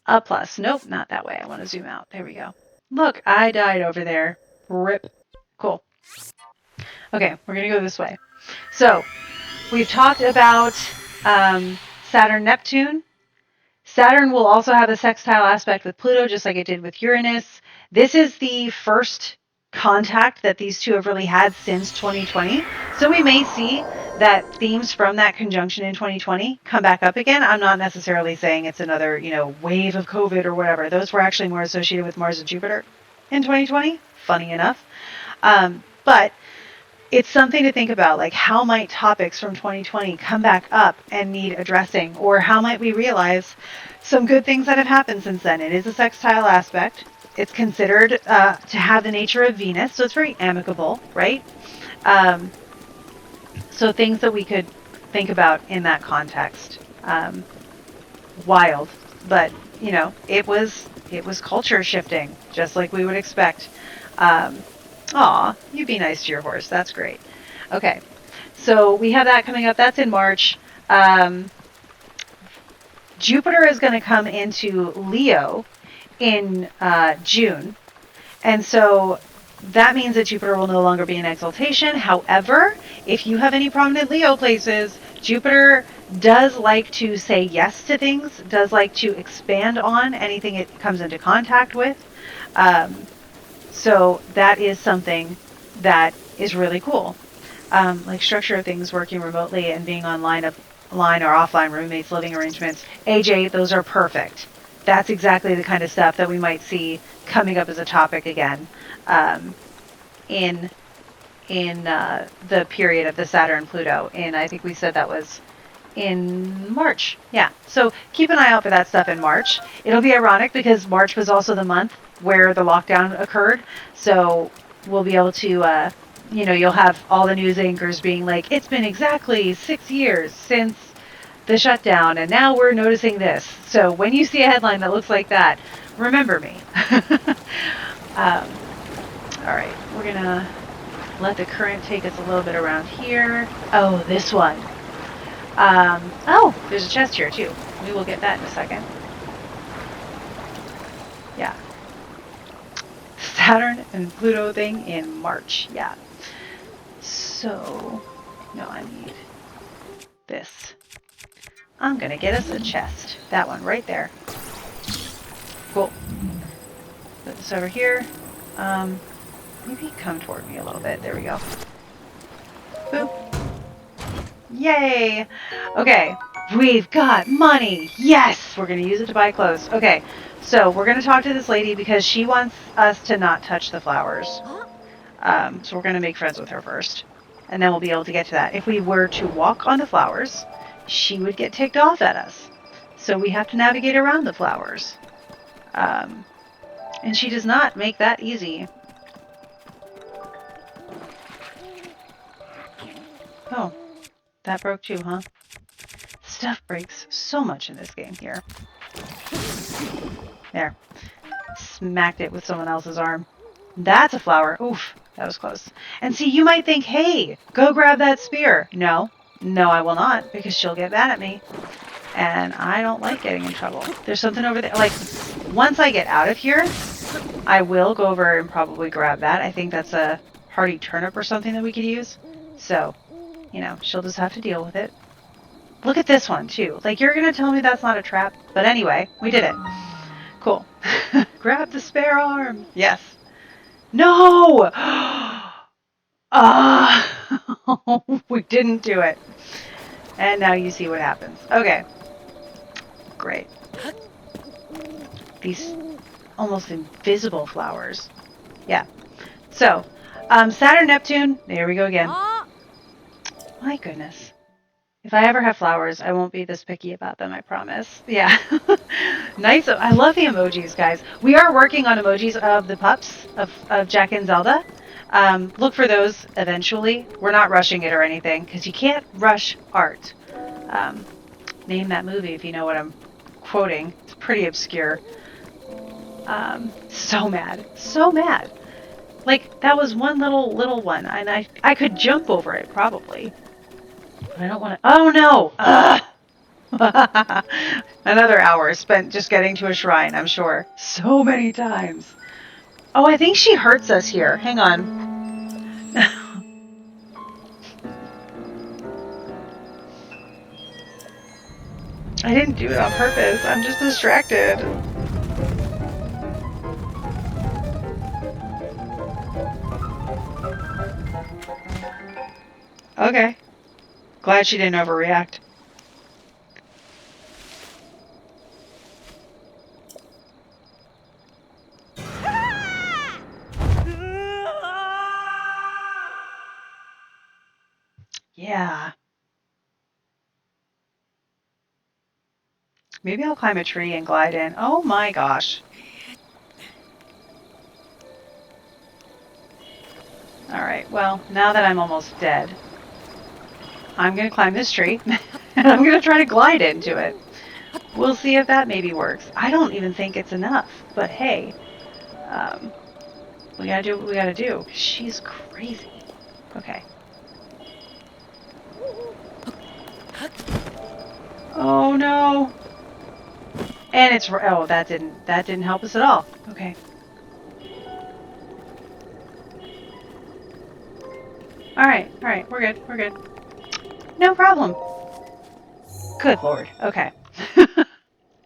[SPEAKER 1] a plus. Nope, not that way. I want to zoom out. There we go. Look, I died over there. Rip. Cool. Okay, we're going to go this way. So, we've talked about Saturn, Neptune. Saturn will also have a sextile aspect with Pluto, just like it did with Uranus. This is the first contact that these two have really had since 2020. So we may see that themes from that conjunction in 2020 come back up again. I'm not necessarily saying it's another, wave of COVID or whatever. Those were actually more associated with Mars and Jupiter in 2020, funny enough. But it's something to think about, like how might topics from 2020 come back up and need addressing, or how might we realize some good things that have happened since then. It is a sextile aspect. It's considered to have the nature of Venus, so it's very amicable, right? So things that we could think about in that context. Wild, but it was culture shifting, just like we would expect. Aw, you be nice to your horse. That's great. Okay, so we have that coming up. That's in March. Jupiter is going to come into Leo in June. And so that means that Jupiter will no longer be in exaltation. However, if you have any prominent Leo places, Jupiter does like to say yes to things, does like to expand on anything it comes into contact with. So that is something that is really cool. Like structure of things, working remotely and being online or offline roommates, living arrangements. AJ, those are perfect. That's exactly the kind of stuff that we might see coming up as a topic again in the period of the Saturn-Pluto. And I think we said that was in March. Yeah. So keep an eye out for that stuff in March. It'll be ironic because March was also the month where the lockdown occurred. So we'll be able to, you'll have all the news anchors being like, it's been exactly 6 years since the shutdown, and now we're noticing this. So when you see a headline that looks like that, remember me. All right, we're going to let the current take us a little bit around here. Oh, this one. There's a chest here, too. We will get that in a second. Yeah. Saturn and Pluto thing in March. Yeah. So, no, I need this. I'm going to get us a chest. That one right there. Cool. Put this over here. Maybe come toward me a little bit. There we go. Boop. Yay! Okay, we've got money. Yes! We're going to use it to buy clothes. Okay, so we're going to talk to this lady because she wants us to not touch the flowers. So we're going to make friends with her first. And then we'll be able to get to that. If we were to walk on the flowers, she would get ticked off at us. So we have to navigate around the flowers. And she does not make that easy. Oh, that broke too, huh? Stuff breaks so much in this game here. There. Smacked it with someone else's arm. That's a flower. Oof, that was close. And see, you might think, hey, go grab that spear. No, I will not, because she'll get mad at me. And I don't like getting in trouble. There's something over there. Like, once I get out of here, I will go over and probably grab that. I think that's a hearty turnip or something that we could use. So, she'll just have to deal with it. Look at this one, too. Like, you're going to tell me that's not a trap? But anyway, we did it. Cool. Grab the spare arm. Yes. No! We didn't do it. And now you see what happens. Okay. Great. These almost invisible flowers. Yeah. So, Saturn, Neptune. There we go again. My goodness. If I ever have flowers, I won't be this picky about them, I promise. Yeah. Nice. I love the emojis, guys. We are working on emojis of the pups, of Jack and Zelda. Look for those eventually. We're not rushing it or anything, because you can't rush art. Name that movie if you know what I'm quoting. It's pretty obscure. So mad. So mad. Like, that was one little one, and I could jump over it, probably. But I don't want to... Oh, no! Ugh! Another hour spent just getting to a shrine, I'm sure. So many times. Oh, I think she hurts us here. Hang on. I didn't do it on purpose. I'm just distracted. Okay. Glad she didn't overreact. Yeah. Maybe I'll climb a tree and glide in. Oh my gosh. Alright, well, now that I'm almost dead, I'm going to climb this tree, and I'm going to try to glide into it. We'll see if that maybe works. I don't even think it's enough, but hey, we gotta do what we gotta do. She's crazy. Okay. Oh no! And it's... Oh, that didn't help us at all. Okay. Alright, we're good. No problem. Good lord. Okay.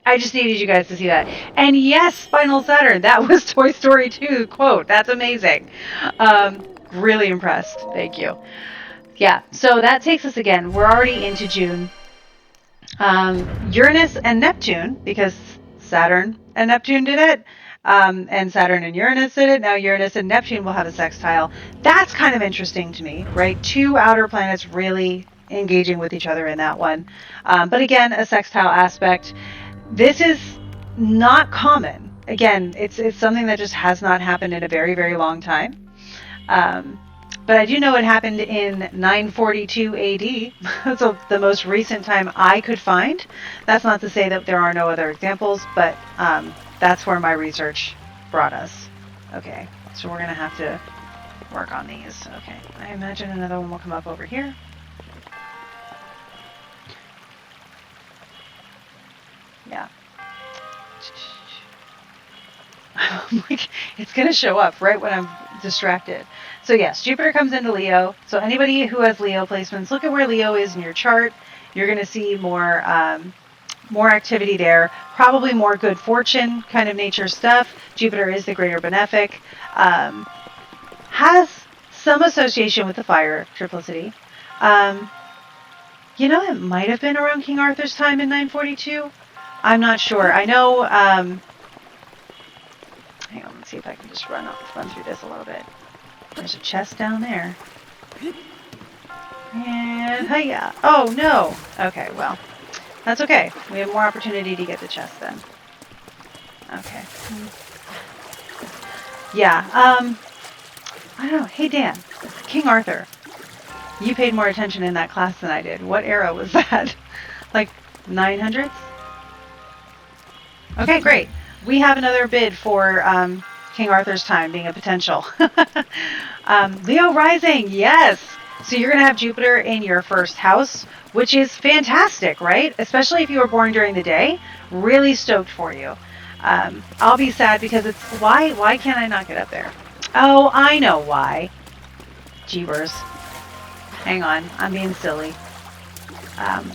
[SPEAKER 1] I just needed you guys to see that. And yes, Spinal Saturn. That was Toy Story 2 quote. That's amazing. Really impressed. Thank you. Yeah, so that takes us again. We're already into June. Uranus and Neptune, because Saturn and Neptune did it, and Saturn and Uranus did it. Now Uranus and Neptune will have a sextile. That's kind of interesting to me, right? Two outer planets really engaging with each other in that one. But again, a sextile aspect. This is not common. Again, it's something that just has not happened in a very, very long time. But I do know it happened in 942 AD. So the most recent time I could find. That's not to say that there are no other examples, but that's where my research brought us. Okay, so we're going to have to work on these. Okay, I imagine another one will come up over here. Yeah. Like, it's going to show up right when I'm distracted. So yes, Jupiter comes into Leo. So anybody who has Leo placements, look at where Leo is in your chart. You're going to see more activity there. Probably more good fortune kind of nature stuff. Jupiter is the greater benefic. Has some association with the fire triplicity. You know, it might have been around King Arthur's time in 942. I'm not sure. I know... hang on, let's see if I can just run through this a little bit. There's a chest down there. And hiya. Oh no. Okay, well, that's okay. We have more opportunity to get the chest then. Okay. Yeah. I don't know. Hey Dan, King Arthur. You paid more attention in that class than I did. What era was that? Like 900s? Okay, great. We have another bid for King Arthur's time being a potential. Leo rising, yes. So you're going to have Jupiter in your first house, which is fantastic, right? Especially if you were born during the day. Really stoked for you. I'll be sad because it's... Why can't I not get up there? Oh, I know why. Jeebers. Hang on, I'm being silly.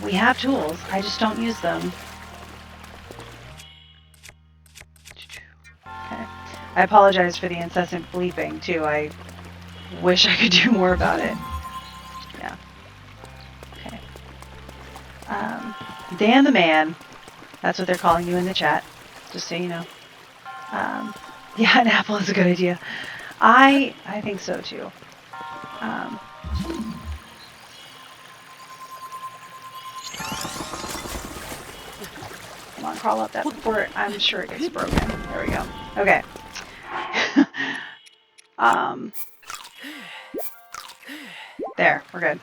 [SPEAKER 1] We have tools, I just don't use them. Okay. I apologize for the incessant bleeping, too. I wish I could do more about it. Yeah. Okay. Dan the Man. That's what they're calling you in the chat, just so you know. Yeah, an apple is a good idea. I think so, too. Come on, crawl up that before I'm sure it gets broken. There we go. Okay. There, we're good.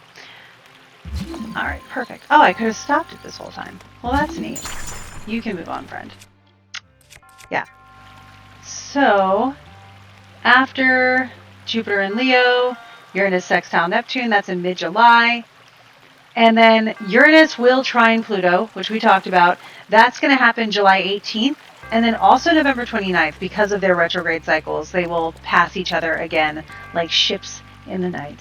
[SPEAKER 1] Alright, perfect. Oh, I could have stopped it this whole time. Well, that's neat. You can move on, friend. Yeah. So after Jupiter and Leo, Uranus sextile Neptune, that's in mid-July. And then Uranus will trine Pluto, which we talked about. That's going to happen July 18th. And then also November 29th, because of their retrograde cycles, they will pass each other again like ships in the night.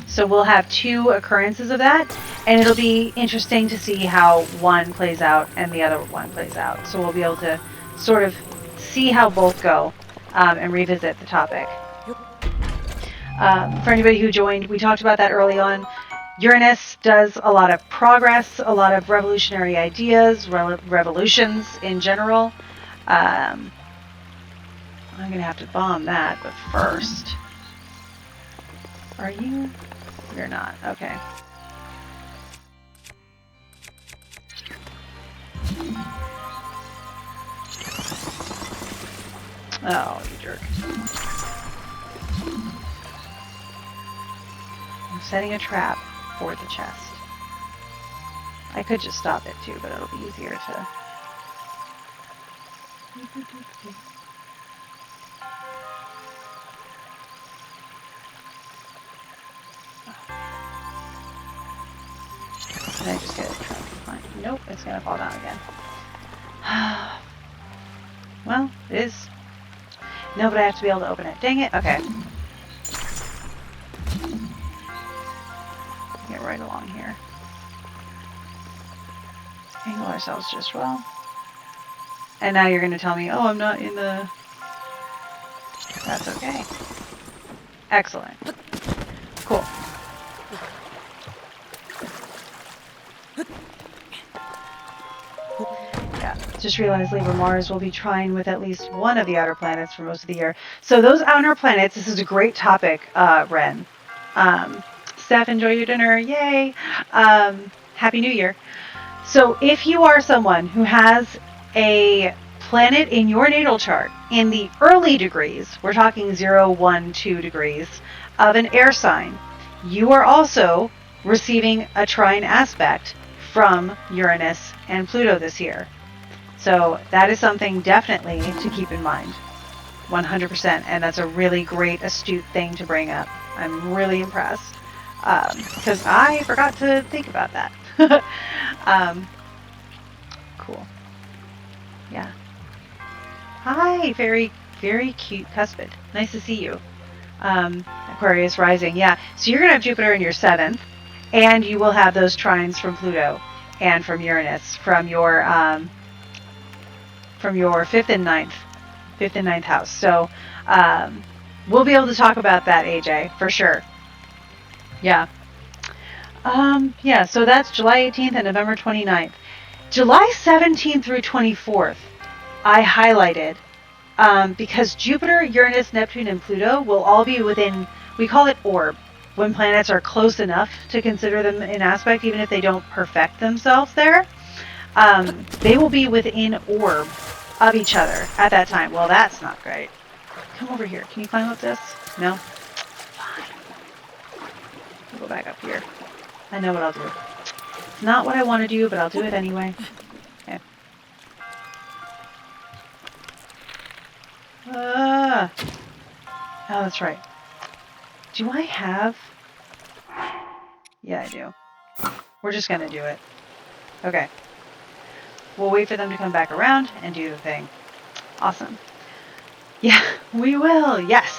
[SPEAKER 1] So we'll have 2 occurrences of that, and it'll be interesting to see how one plays out and the other one plays out. So we'll be able to sort of see how both go and revisit the topic. For anybody who joined, we talked about that early on. Uranus does a lot of progress, a lot of revolutionary ideas, revolutions in general. I'm going to have to bomb that, but first... Are you? You're not. Okay. Oh, you jerk. I'm setting a trap for the chest. I could just stop it too, but it'll be easier to... Did I just get it trapped? Fine. Nope, it's gonna fall down again. Well, it is. No, but I have to be able to open it. Dang it. Okay. Get right along here. Angle ourselves just well. And now you're gonna tell me, oh, I'm not in the... That's okay. Excellent. Cool. Yeah, just realized Libra Mars will be trine with at least one of the outer planets for most of the year. So those outer planets, this is a great topic, Ren. Steph, enjoy your dinner. Yay! Happy New Year. So if you are someone who has a planet in your natal chart in the early degrees, we're talking 0, 1, 2 degrees, of an air sign, you are also receiving a trine aspect from Uranus and Pluto this year. So that is something definitely to keep in mind. 100%. And that's a really great, astute thing to bring up. I'm really impressed. Because I forgot to think about that. Cool. Yeah. Hi, very, very cute cuspid. Nice to see you. Aquarius rising. Yeah. So you're going to have Jupiter in your 7th. And you will have those trines from Pluto and from Uranus from your 5th and 9th house. So we'll be able to talk about that, AJ, for sure. Yeah. Yeah, so that's July 18th and November 29th. July 17th through 24th, I highlighted because Jupiter, Uranus, Neptune, and Pluto will all be within, we call it orb, when planets are close enough to consider them in aspect, even if they don't perfect themselves there. They will be within orb of each other at that time. Well, that's not great. Come over here. Can you climb up this? No? Fine. I'll go back up here. I know what I'll do. It's not what I want to do, but I'll do it anyway. Okay. Oh, that's right. Do I have... Yeah, I do. We're just going to do it. Okay. We'll wait for them to come back around and do the thing. Awesome. Yeah, we will. Yes.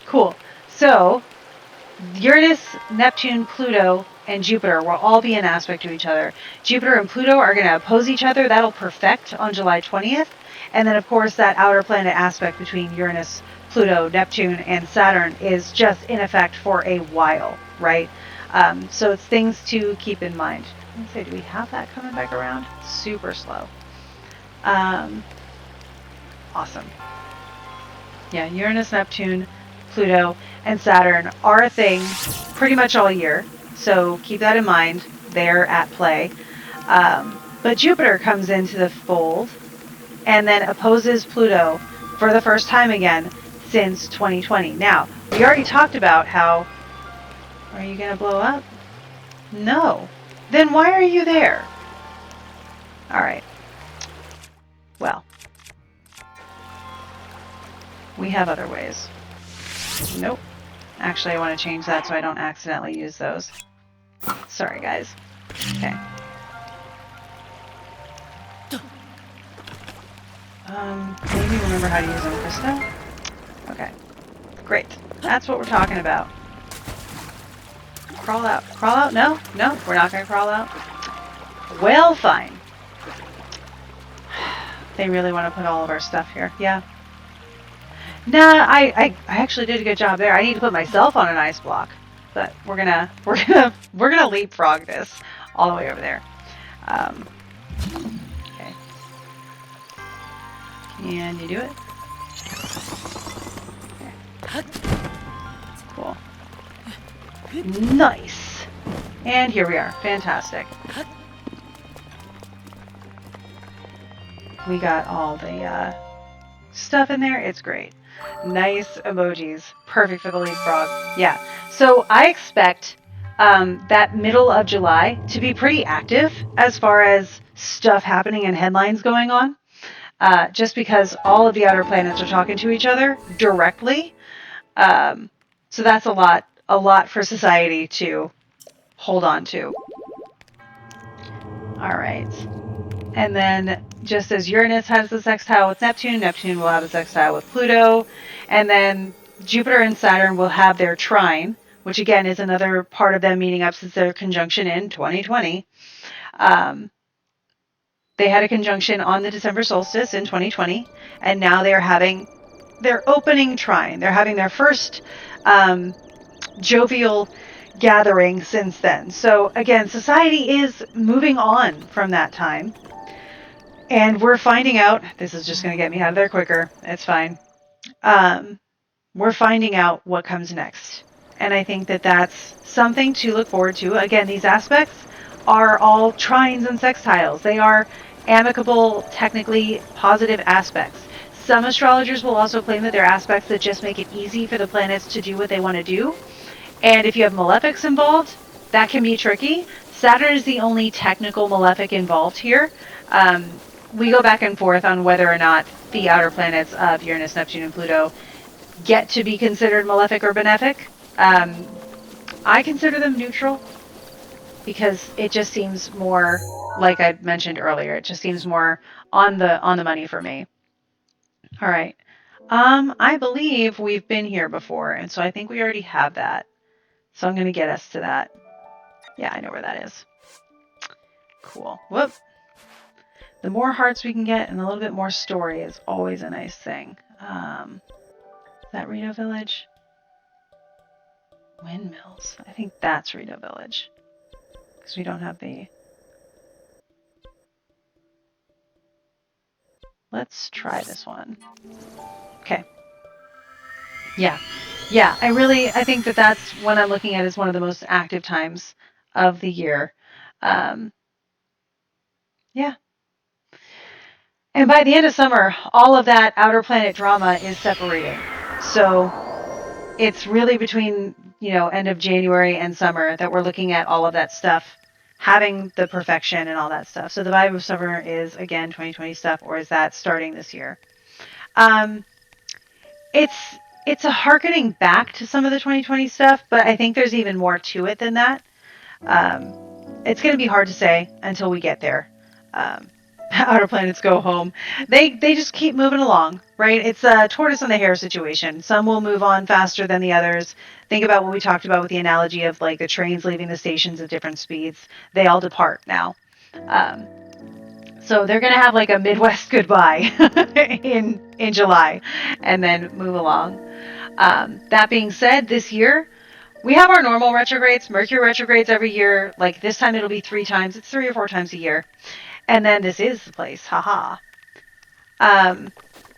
[SPEAKER 1] Cool. So, Uranus, Neptune, Pluto, and Jupiter will all be in aspect to each other. Jupiter and Pluto are going to oppose each other. That'll perfect on July 20th. And then, of course, that outer planet aspect between Uranus, Pluto, Neptune, and Saturn is just in effect for a while, right? So it's things to keep in mind. Let me say, do we have that coming back around? Super slow. Awesome. Yeah, Uranus, Neptune, Pluto, and Saturn are a thing pretty much all year. So keep that in mind. They're at play. But Jupiter comes into the fold and then opposes Pluto for the first time again since 2020. Now, we already talked about how... Are you going to blow up? No. Then why are you there? All right. Well, We have other ways. Nope. Actually, I want to change that so I don't accidentally use those. Sorry, guys. Okay. Maybe remember how to use them, Krista? Okay. Great. That's what we're talking about. Crawl out. Crawl out? No? No, we're not going to crawl out. Well, fine. They really want to put all of our stuff here. Yeah. Nah, I actually did a good job there. I need to put myself on an ice block. But we're gonna leapfrog this all the way over there. Okay. Can you do it? Okay. Cool. Nice. And here we are. Fantastic. We got all the stuff in there. It's great. Nice emojis. Perfect for the leapfrog. Yeah. So I expect that middle of July to be pretty active as far as stuff happening and headlines going on. Just because all of the outer planets are talking to each other directly. So that's a lot for society to hold on to. All right. And then just as Uranus has the sextile with Neptune, Neptune will have a sextile with Pluto. And then Jupiter and Saturn will have their trine, which again is another part of them meeting up since their conjunction in 2020. They had a conjunction on the December solstice in 2020, and now they're having their opening trine. They're having their first jovial gathering since then. So again, society is moving on from that time. And we're finding out, this is just going to get me out of there quicker. It's fine. We're finding out what comes next. And I think that that's something to look forward to. Again, these aspects are all trines and sextiles. They are amicable, technically positive aspects. Some astrologers will also claim that they're aspects that just make it easy for the planets to do what they want to do. And if you have malefics involved, that can be tricky. Saturn is the only technical malefic involved here. We go back and forth on whether or not the outer planets of Uranus, Neptune, and Pluto get to be considered malefic or benefic. I consider them neutral because it just seems more, like I mentioned earlier, it just seems more on the money for me. All right. I believe we've been here before, and so I think we already have that. So I'm going to get us to that. Yeah, I know where that is. Cool. Whoop. The more hearts we can get and a little bit more story is always a nice thing. Is that Rito Village? Windmills. I think that's Rito Village. Because we don't have the... Let's try this one. Okay. Yeah. Yeah, I think that that's what I'm looking at as one of the most active times of the year. Yeah. And by the end of summer, all of that outer planet drama is separating. So it's really between, end of January and summer that we're looking at all of that stuff, having the perfection and all that stuff. So the vibe of summer is, again, 2020 stuff, or is that starting this year? It's a harkening back to some of the 2020 stuff, but I think there's even more to it than that. It's going to be hard to say until we get there. Outer planets go home. They just keep moving along, right? It's a tortoise and the hare situation. Some will move on faster than the others. Think about what we talked about with the analogy of like the trains leaving the stations at different speeds. They all depart now. So they're going to have like a Midwest goodbye in July and then move along. That being said, this year, we have our normal retrogrades. Mercury retrogrades every year. Like this time it'll be 3 times. It's 3 or 4 times a year. And then this is the place. Haha.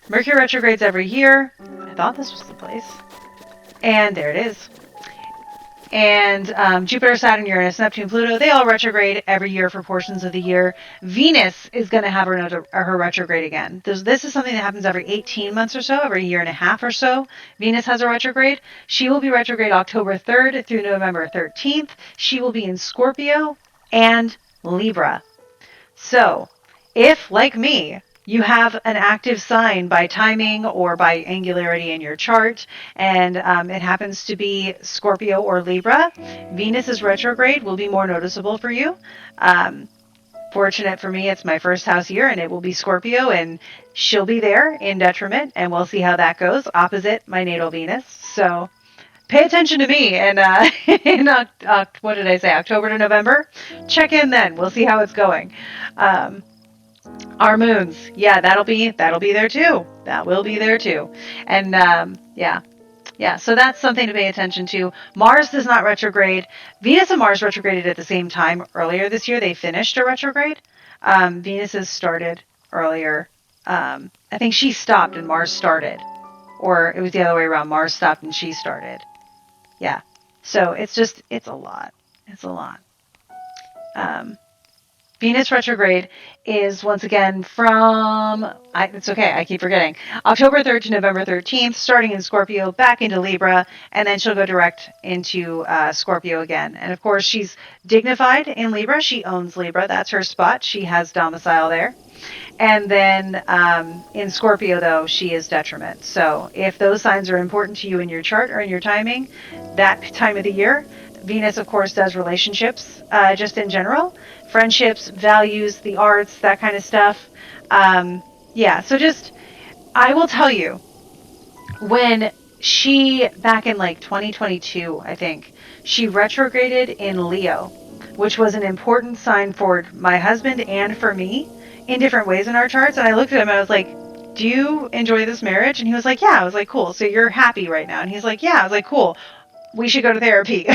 [SPEAKER 1] Mercury retrogrades every year. I thought this was the place. And there it is. And Jupiter, Saturn, Uranus, Neptune, Pluto, they all retrograde every year for portions of the year. Venus is going to have her retrograde again. This is something that happens every 18 months or so, every year and a half or so. Venus has a retrograde. She will be retrograde October 3rd through November 13th. She will be in Scorpio and Libra. So, if, like me, you have an active sign by timing or by angularity in your chart, and it happens to be Scorpio or Libra, Venus's retrograde will be more noticeable for you. Um, Fortunate for me, it's my first house year, and it will be Scorpio, and she'll be there in detriment, and we'll see how that goes, opposite my natal Venus. So pay attention to me, and in what did I say, October to November? Check in then. We'll see how it's going. Um, our moons, yeah, that'll be there too. That will be there too, and yeah, yeah. So that's something to pay attention to. Mars does not retrograde. Venus and Mars retrograded at the same time earlier this year. They finished a retrograde. Venus has started earlier. I think she stopped and Mars started, or it was the other way around. Mars stopped and she started. Yeah. So it's a lot. It's a lot. Um, Venus retrograde is once again it's okay, I keep forgetting, October 3rd to November 13th, starting in Scorpio, back into Libra, and then she'll go direct into Scorpio again. And of course, she's dignified in Libra. She owns Libra. That's her spot. She has domicile there. And then in Scorpio, though, she is detriment. So if those signs are important to you in your chart or in your timing, that time of the year, Venus, of course, does relationships just in general, friendships, values, the arts, that kind of stuff. Yeah, so just, I will tell you, when she, back in like 2022, I think, she retrograded in Leo, which was an important sign for my husband and for me in different ways in our charts. And I looked at him and I was like, do you enjoy this marriage? And he was like, yeah. I was like, cool. So you're happy right now? And he's like, yeah. I was like, cool. We should go to therapy.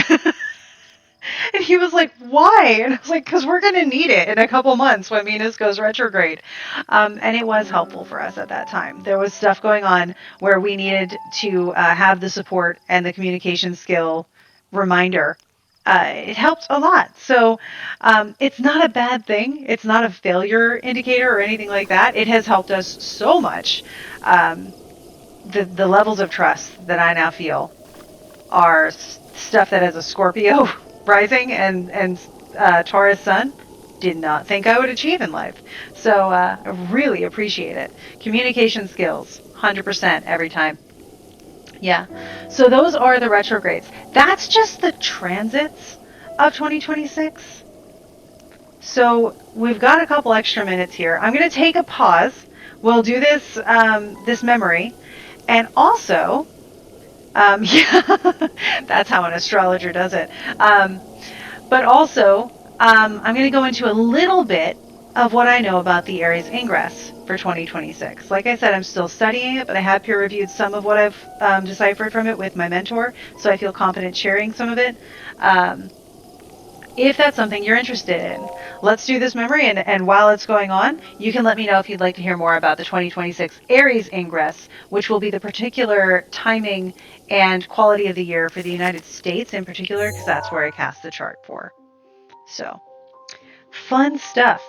[SPEAKER 1] And he was like, why? And I was like, because we're going to need it in a couple months when Venus goes retrograde. And it was helpful for us at that time. There was stuff going on where we needed to have the support and the communication skill reminder. It helped a lot. So it's not a bad thing. It's not a failure indicator or anything like that. It has helped us so much. Um, the levels of trust that I now feel are stuff that as a Scorpio rising and Taurus sun did not think I would achieve in life. So I really appreciate it. Communication skills, 100% every time. Yeah. So those are the retrogrades. That's just the transits of 2026. So we've got a couple extra minutes here. I'm going to take a pause. We'll do this memory, and also yeah, that's how an astrologer does it. But also, I'm going to go into a little bit of what I know about the Aries ingress for 2026. Like I said, I'm still studying it, but I have peer reviewed some of what I've deciphered from it with my mentor, so I feel confident sharing some of it. Um, if that's something you're interested in, let's do this memory. And while it's going on, you can let me know if you'd like to hear more about the 2026 Aries ingress, which will be the particular timing and quality of the year for the United States in particular, because that's where I cast the chart for. So, fun stuff.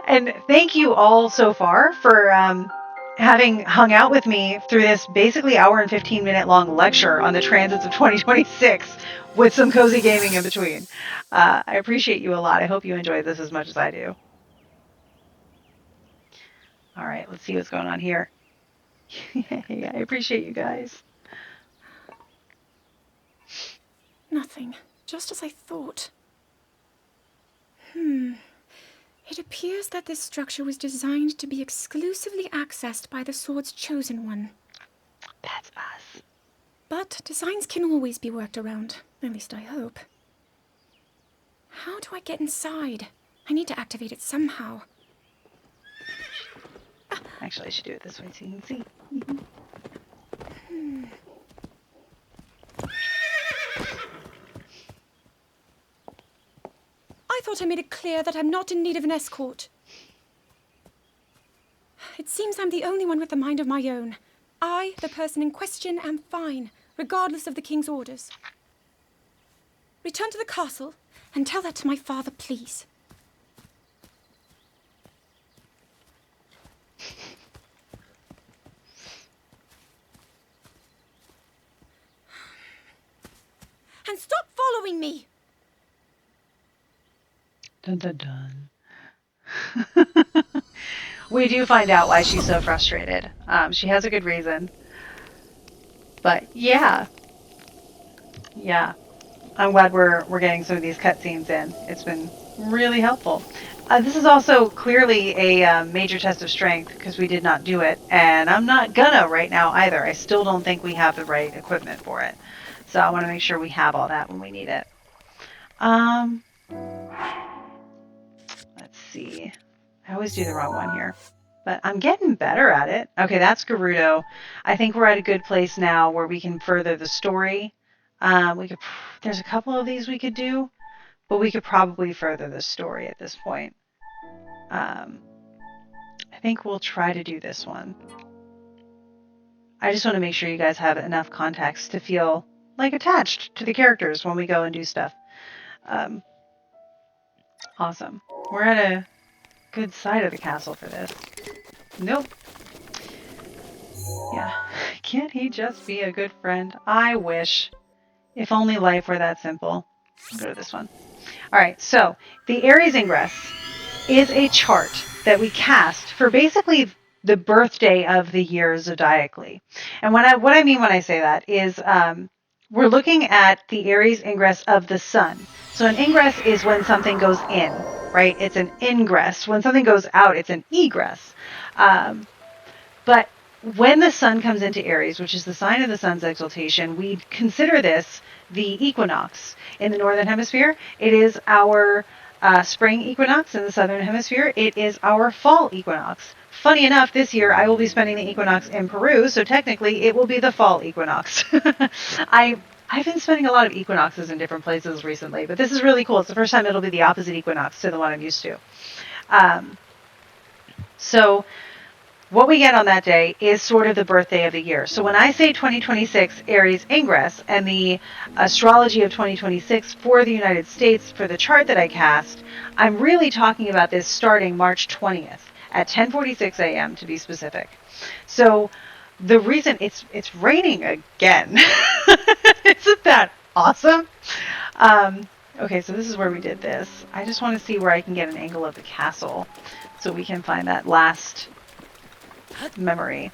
[SPEAKER 1] And thank you all so far for having hung out with me through this basically hour and 15-minute long lecture on the transits of 2026 with some cozy gaming in between. I appreciate you a lot. I hope you enjoyed this as much as I do. All right, let's see what's going on here. Yeah, I appreciate you guys.
[SPEAKER 2] Nothing. Just as I thought. It appears that this structure was designed to be exclusively accessed by the sword's chosen one.
[SPEAKER 1] That's us.
[SPEAKER 2] But designs can always be worked around. At least I hope. How do I get inside? I need to activate it somehow.
[SPEAKER 1] Actually, I should do it this way so you can see.
[SPEAKER 2] I thought I made it clear that I'm not in need of an escort. It seems I'm the only one with a mind of my own. I, the person in question, am fine, regardless of the king's orders. Return to the castle and tell that to my father, please. And stop following me!
[SPEAKER 1] Dun dun dun. We do find out why she's so frustrated. She has a good reason. But yeah, yeah. I'm glad we're getting some of these cutscenes in. It's been really helpful. This is also clearly a major test of strength because we did not do it, and I'm not gonna right now either. I still don't think we have the right equipment for it, so I want to make sure we have all that when we need it. Um, let's see. I always do the wrong one here, but I'm getting better at it. Okay, that's Gerudo. I think we're at a good place now where we can further the story. We could. There's a couple of these we could do. But we could probably further the story at this point. Um, I think we'll try to do this one. I just want to make sure you guys have enough context to feel like attached to the characters when we go and do stuff. Um, awesome. We're at a good side of the castle for this. Nope. Yeah. Can't he just be a good friend? I wish. If only life were that simple. Let's go to this one. All right. So the Aries Ingress is a chart that we cast for basically the birthday of the year zodiacally. And what I mean when I say that is we're looking at the Aries ingress of the sun. So an ingress is when something goes in, right? It's an ingress. When something goes out, it's an egress. Um, but when the sun comes into Aries, which is the sign of the sun's exaltation, we consider this the equinox. In the northern hemisphere, it is our spring equinox. In the southern hemisphere, it is our fall equinox. Funny enough, this year I will be spending the equinox in Peru, so technically it will be the fall equinox. I've been spending a lot of equinoxes in different places recently, but this is really cool. It's the first time it'll be the opposite equinox to the one I'm used to. Um, so what we get on that day is sort of the birthday of the year. So when I say 2026 Aries Ingress and the astrology of 2026 for the United States for the chart that I cast, I'm really talking about this starting March 20th at 10:46 a.m. to be specific. So the reason it's raining again. Isn't that awesome? Okay, so this is where we did this. I just want to see where I can get an angle of the castle so we can find that last memory.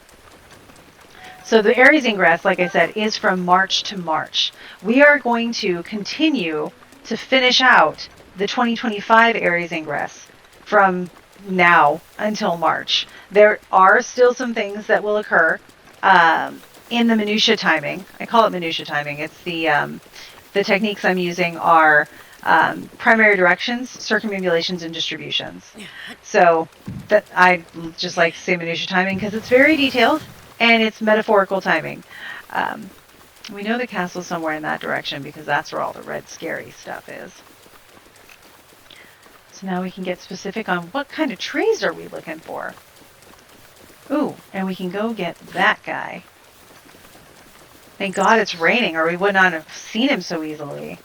[SPEAKER 1] So the Aries Ingress, like I said, is from March to March. We are going to continue to finish out the 2025 Aries Ingress from now until March. There are still some things that will occur in the minutia timing. I call it minutia timing. It's the techniques I'm using are primary directions, circumambulations, and distributions. So that I just like to say minutia timing because it's very detailed and it's metaphorical timing. We know the castle's somewhere in that direction because that's where all the red scary stuff is. So now we can get specific on what kind of trees are we looking for. Ooh, and we can go get that guy. Thank God it's raining or we would not have seen him so easily.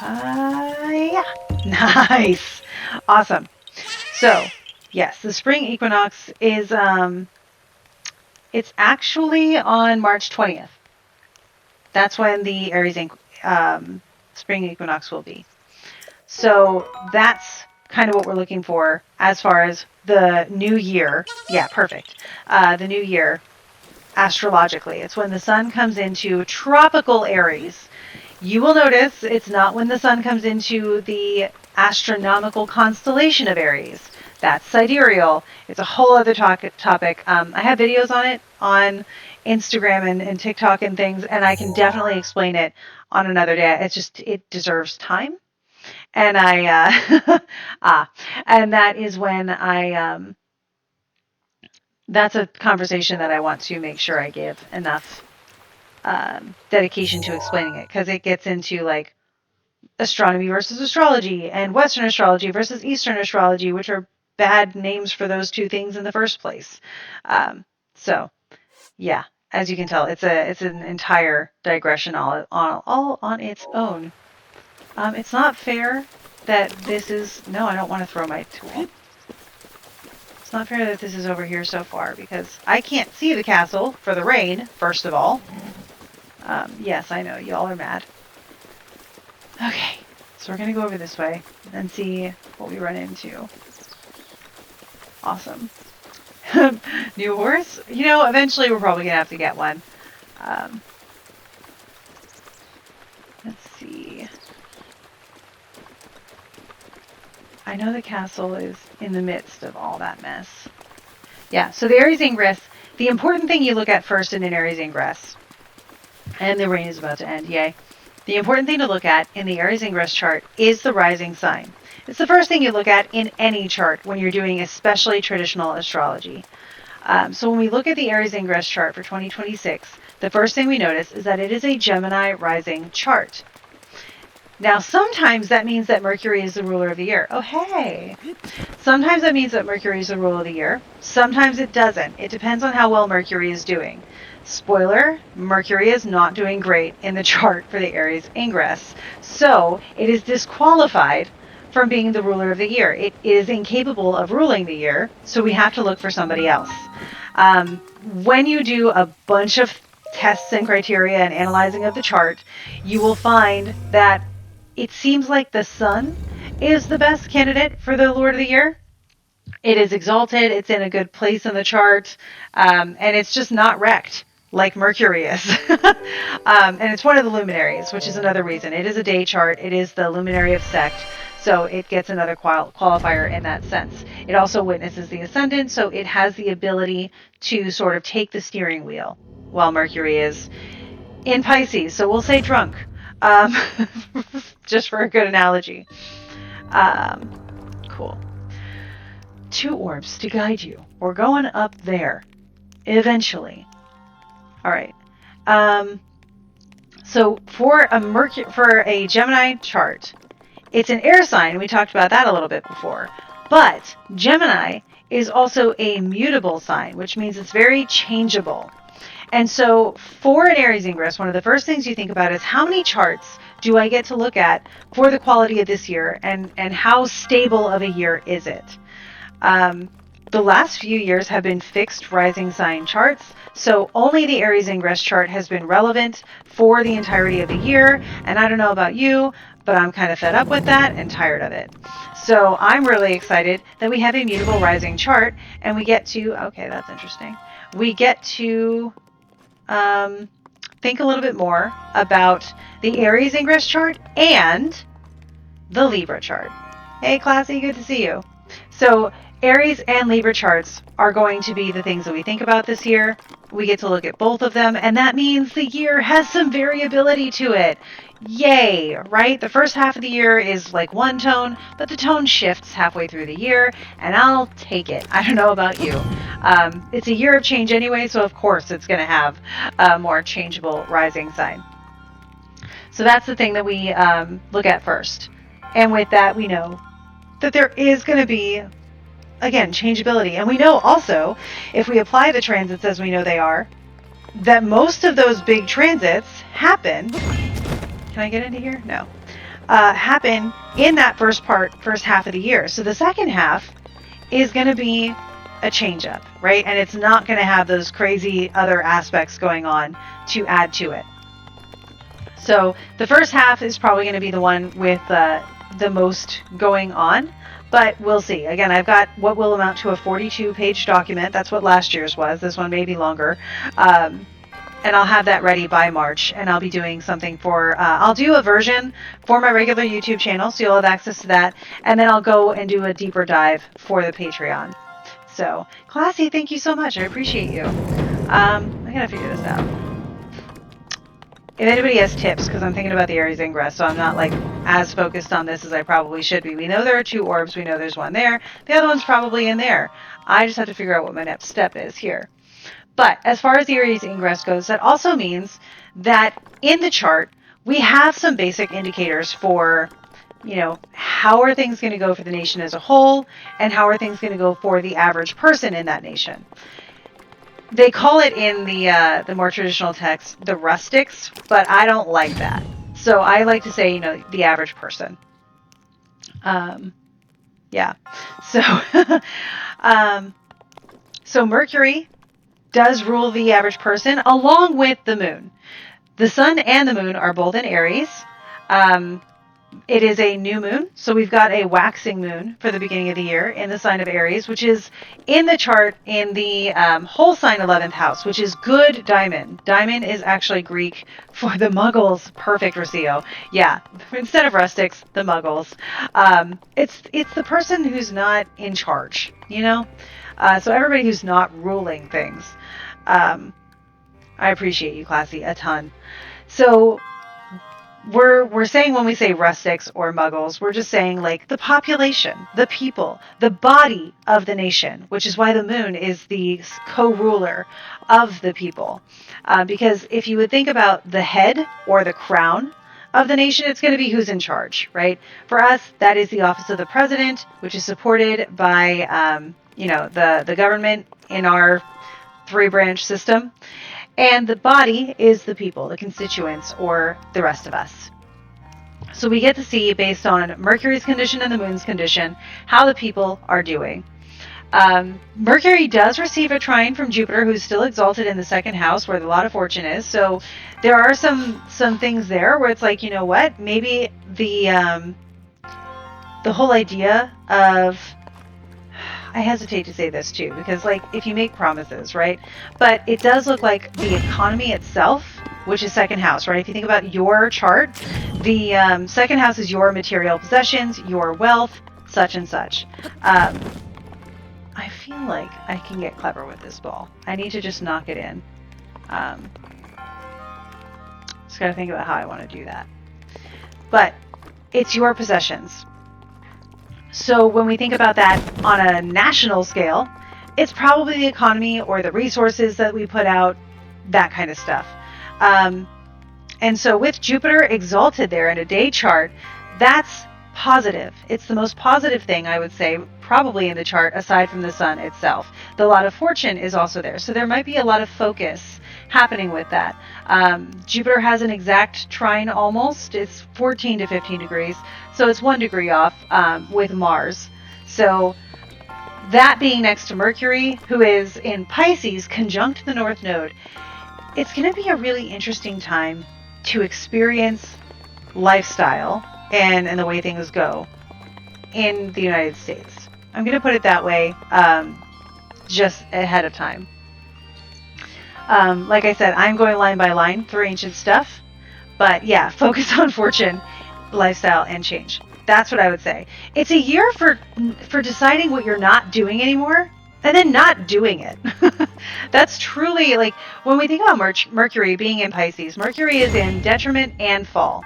[SPEAKER 1] Yeah. Nice. Awesome. So, yes, the spring equinox is, it's actually on March 20th. That's when the Aries spring equinox will be. So that's kind of what we're looking for as far as the new year. Yeah, perfect. The new year, astrologically. It's when the sun comes into tropical Aries. You will notice it's not when the sun comes into the astronomical constellation of Aries. That's sidereal. It's a whole other topic. I have videos on it on Instagram and TikTok and things, and I can definitely explain it on another day. It's just, it deserves time. And and that is when that's a conversation that I want to make sure I give enough dedication to explaining it because it gets into like astronomy versus astrology and Western astrology versus Eastern astrology, which are bad names for those two things in the first place. So yeah, as you can tell, it's an entire digression all on its own. It's not fair that this is, no, I don't want to throw my tool. It's not fair that this is over here so far because I can't see the castle for the rain, first of all. Yes, I know, y'all are mad. Okay, so we're going to go over this way and see what we run into. Awesome. New horse? Eventually we're probably going to have to get one. Um, let's see. I know the castle is in the midst of all that mess. Yeah, so the Aries Ingress, the important thing you look at first in an Aries Ingress, and the rain is about to end, yay. The important thing to look at in the Aries Ingress chart is the rising sign. It's the first thing you look at in any chart when you're doing especially traditional astrology. So when we look at the Aries Ingress chart for 2026, the first thing we notice is that it is a Gemini rising chart. Now, sometimes that means that Mercury is the ruler of the year. Oh, hey! Sometimes that means that Mercury is the ruler of the year. Sometimes it doesn't. It depends on how well Mercury is doing. Spoiler, Mercury is not doing great in the chart for the Aries Ingress. So it is disqualified from being the ruler of the year. It is incapable of ruling the year, so we have to look for somebody else. When you do a bunch of tests and criteria and analyzing of the chart, you will find that it seems like the sun is the best candidate for the Lord of the Year. It is exalted, it's in a good place in the chart, and it's just not wrecked like Mercury is. And it's one of the luminaries, which is another reason. It is a day chart, it is the luminary of sect, so it gets another qualifier in that sense. It also witnesses the ascendant, so it has the ability to sort of take the steering wheel while Mercury is in Pisces, so we'll say drunk. Just for a good analogy. Cool. 2 orbs to guide you. We're going up there. Eventually. Alright. So for a Gemini chart, it's an air sign. We talked about that a little bit before. But Gemini is also a mutable sign, which means it's very changeable. And so for an Aries Ingress, one of the first things you think about is how many charts do I get to look at for the quality of this year, and how stable of a year is it? The last few years have been fixed rising sign charts, so only the Aries Ingress chart has been relevant for the entirety of the year, and I don't know about you, but I'm kind of fed up with that and tired of it. So I'm really excited that we have a mutable rising chart, and we get to, okay, that's interesting, we get to think a little bit more about the Aries Ingress chart and the Libra chart. Hey, Classy, good to see you. So Aries and Libra charts are going to be the things that we think about this year. We get to look at both of them, and that means the year has some variability to it. Yay, right? The first half of the year is like one tone, but the tone shifts halfway through the year, and I'll take it. I don't know about you. It's a year of change anyway, so of course it's going to have a more changeable rising sign. So that's the thing that we look at first. And with that, we know that there is going to be, again, changeability. And we know also, if we apply the transits as we know they are, that most of those big transits happen. Can I get into here? No. Happen in that first half of the year. So the second half is going to be a change up, right? And it's not going to have those crazy other aspects going on to add to it. So the first half is probably going to be the one with the most going on, but we'll see. Again, I've got what will amount to a 42-page document. That's what last year's was. This one may be longer. And I'll have that ready by March, and I'll be doing something for, I'll do a version for my regular YouTube channel, so you'll have access to that, and then I'll go and do a deeper dive for the Patreon. So, Classy, thank you so much. I appreciate you. I gotta figure this out. If anybody has tips, because I'm thinking about the Aries Ingress, so I'm not like as focused on this as I probably should be. We know there are 2 orbs. We know there's one there. The other one's probably in there. I just have to figure out what my next step is here. But as far as the Aries Ingress goes, that also means that in the chart, we have some basic indicators for, how are things going to go for the nation as a whole, and how are things going to go for the average person in that nation. They call it in the more traditional text the rustics, but I don't like that. So I like to say, the average person. Yeah. So, so Mercury does rule the average person along with the moon. The sun and the moon are both in Aries. It is a new moon, so we've got a waxing moon for the beginning of the year in the sign of Aries, which is in the chart in the whole sign 11th house, which is good diamond. Diamond is actually Greek for the muggles. Perfect, Rocio. Yeah, instead of rustics, the muggles. It's the person who's not in charge, you know? So everybody who's not ruling things. Um, I appreciate you, Classy, a ton. So we're saying when we say rustics or muggles, we're just saying like the population, the people, the body of the nation, which is why the moon is the co-ruler of the people. Because if you would think about the head or the crown of the nation, it's going to be who's in charge, right? For us, that is the office of the president, which is supported by, the government in our three-branch system. And the body is the people, the constituents, or the rest of us. So we get to see, based on Mercury's condition and the moon's condition, how the people are doing. Mercury does receive a trine from Jupiter, who's still exalted in the second house, where the lot of fortune is. So there are some things there where it's like, you know what? Maybe the whole idea of, I hesitate to say this too, because like if you make promises, right? But it does look like the economy itself, which is second house, right? If you think about your chart, the second house is your material possessions, your wealth, such and such. I feel like I can get clever with this ball. I need to just knock it in. Just gotta think about how I want to do that. But it's your possessions. So when we think about that on a national scale, it's probably the economy or the resources that we put out, that kind of stuff. And so with Jupiter exalted there in a day chart, that's positive. It's the most positive thing, I would say, probably in the chart, aside from the sun itself. The lot of fortune is also there. So there might be a lot of focus happening with that. Jupiter has an exact trine almost. It's 14 to 15 degrees. So it's 1 degree off with Mars. So that being next to Mercury, who is in Pisces, conjunct the North Node, it's going to be a really interesting time to experience lifestyle and the way things go in the United States. I'm going to put it that way, just ahead of time. Like I said, I'm going line by line through ancient stuff, but yeah, focus on fortune, lifestyle, and change. That's what I would say. It's a year for deciding what you're not doing anymore, and then not doing it. That's truly, like, when we think about Mercury being in Pisces, Mercury is in detriment and fall.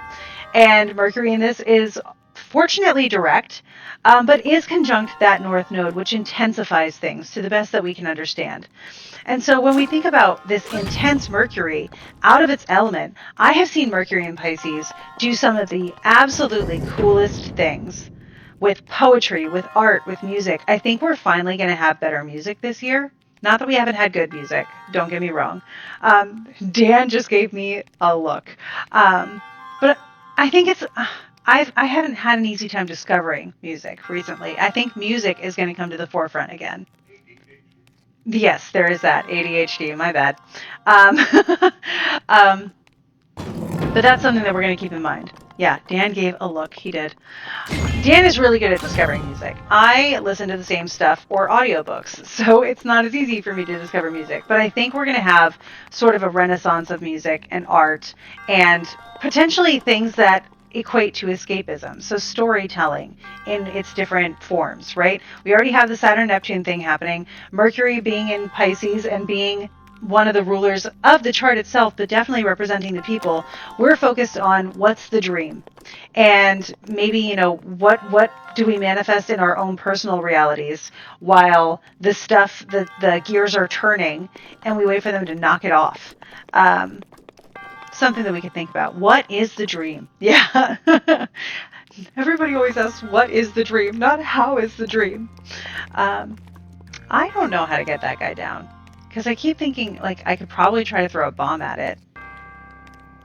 [SPEAKER 1] And Mercury in this is fortunately direct, but is conjunct that North Node, which intensifies things to the best that we can understand. And so when we think about this intense Mercury out of its element, I have seen Mercury in Pisces do some of the absolutely coolest things with poetry, with art, with music. I think we're finally going to have better music this year. Not that we haven't had good music, don't get me wrong. Dan just gave me a look. But I think it's... I haven't had an easy time discovering music recently. I think music is going to come to the forefront again. Yes, there is that. ADHD, my bad. But that's something that we're going to keep in mind. Yeah, Dan gave a look. He did. Dan is really good at discovering music. I listen to the same stuff or audiobooks, so it's not as easy for me to discover music. But I think we're going to have sort of a renaissance of music and art and potentially things that equate to escapism. So storytelling in its different forms, right? We already have the Saturn-Neptune thing happening. Mercury being in Pisces and being one of the rulers of the chart itself, but definitely representing the people. We're focused on what's the dream, and maybe, what do we manifest in our own personal realities while the stuff, the gears are turning, and we wait for them to knock it off. Something that we can think about. What is the dream? Yeah. Everybody always asks, what is the dream? Not how is the dream. I don't know how to get that guy down. Because I keep thinking, like, I could probably try to throw a bomb at it.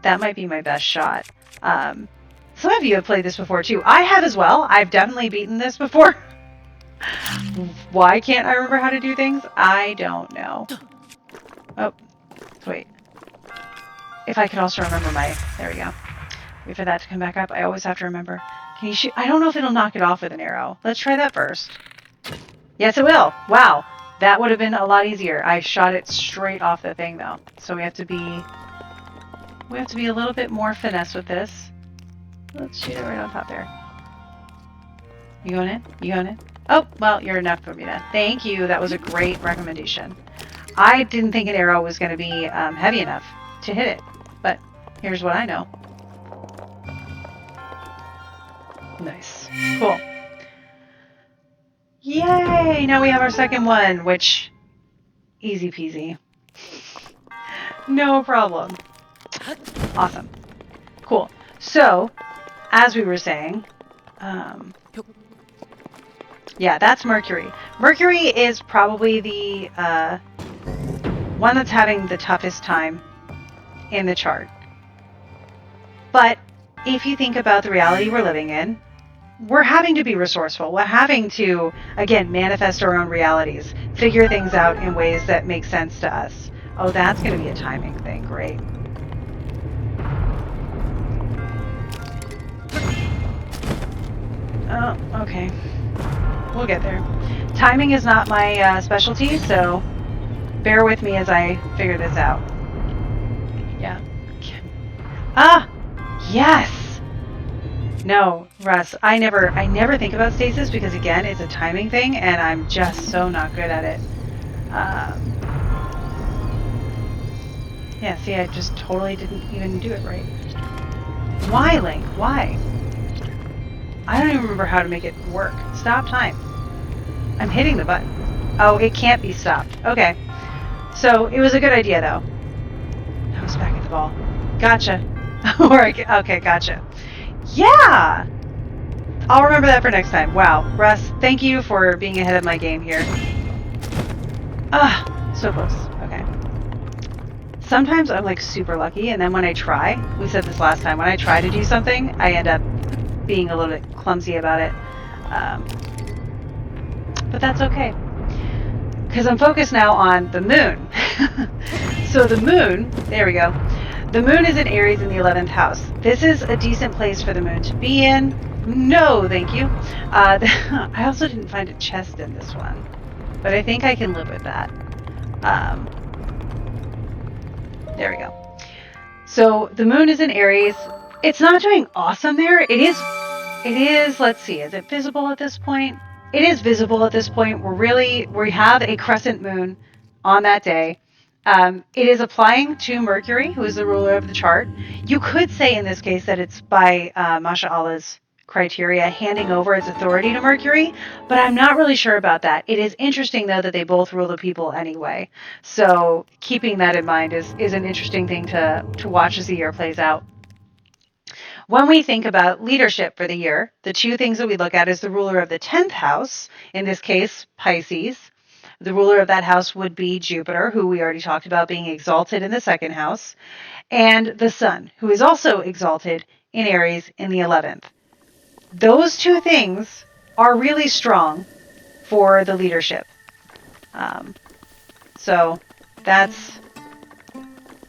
[SPEAKER 1] That might be my best shot. Some of you have played this before, too. I have as well. I've definitely beaten this before. Why can't I remember how to do things? I don't know. Oh, wait. If I could also remember there we go. Wait for that to come back up. I always have to remember. Can you shoot? I don't know if it'll knock it off with an arrow. Let's try that first. Yes, it will. Wow. That would have been a lot easier. I shot it straight off the thing, though. So we have to be a little bit more finesse with this. Let's shoot it right on top there. You going in? You going in? Oh, well, you're enough, Bermuda. Thank you. That was a great recommendation. I didn't think an arrow was going to be heavy enough to hit it, but here's what I know. Nice. Cool. Yay! Now we have our second one, which... easy peasy. No problem. Awesome. Cool. So, as we were saying... yeah, that's Mercury. Mercury is probably the one that's having the toughest time in the chart. But if you think about the reality we're living in, we're having to be resourceful. We're having to, again, manifest our own realities, figure things out in ways that make sense to us. Oh, that's going to be a timing thing. Great. Oh, okay. We'll get there. Timing is not my specialty, so bear with me as I figure this out. Yeah. Ah! Yes! No, Russ, I never think about stasis because, again, it's a timing thing, and I'm just so not good at it. Yeah, see, I just totally didn't even do it right. Why, Link? Why? I don't even remember how to make it work. Stop time. I'm hitting the button. Oh, it can't be stopped. Okay. So, it was a good idea, though. I was back at the ball. Gotcha. Okay, gotcha. Yeah! I'll remember that for next time. Wow. Russ, thank you for being ahead of my game here. Ah, so close. Okay. Sometimes I'm like super lucky, and then when I try, we said this last time, when I try to do something, I end up being a little bit clumsy about it. But that's okay. Because I'm focused now on the moon. So the moon, there we go. The moon is in Aries in the 11th house. This is a decent place for the moon to be in. No, thank you. I also didn't find a chest in this one, but I think I can live with that. There we go. So the moon is in Aries. It's not doing awesome there. It is, let's see, is it visible at this point? It is visible at this point. We have a crescent moon on that day. It is applying to Mercury, who is the ruler of the chart. You could say in this case that it's by Masha Allah's criteria handing over its authority to Mercury, but I'm not really sure about that. It is interesting, though, that they both rule the people anyway. So keeping that in mind is an interesting thing to watch as the year plays out. When we think about leadership for the year, the two things that we look at is the ruler of the 10th house, in this case, Pisces. The ruler of that house would be Jupiter, who we already talked about being exalted in the second house, and the sun, who is also exalted in Aries in the 11th. Those two things are really strong for the leadership. So that's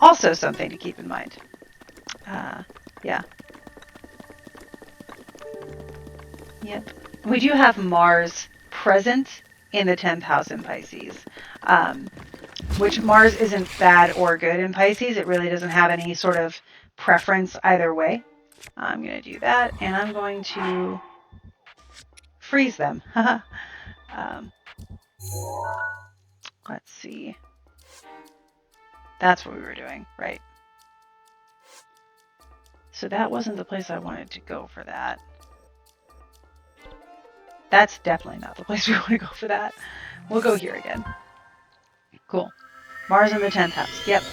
[SPEAKER 1] also something to keep in mind. Yeah. Yep. We do have Mars present in the 10th house in Pisces, which Mars isn't bad or good in Pisces. It really doesn't have any sort of preference either way. I'm going to do that, and I'm going to freeze them. Let's see. That's what we were doing, right? So that wasn't the place I wanted to go for that. That's definitely not the place we want to go for that. We'll go here again. Cool. Mars in the 10th house. Yep.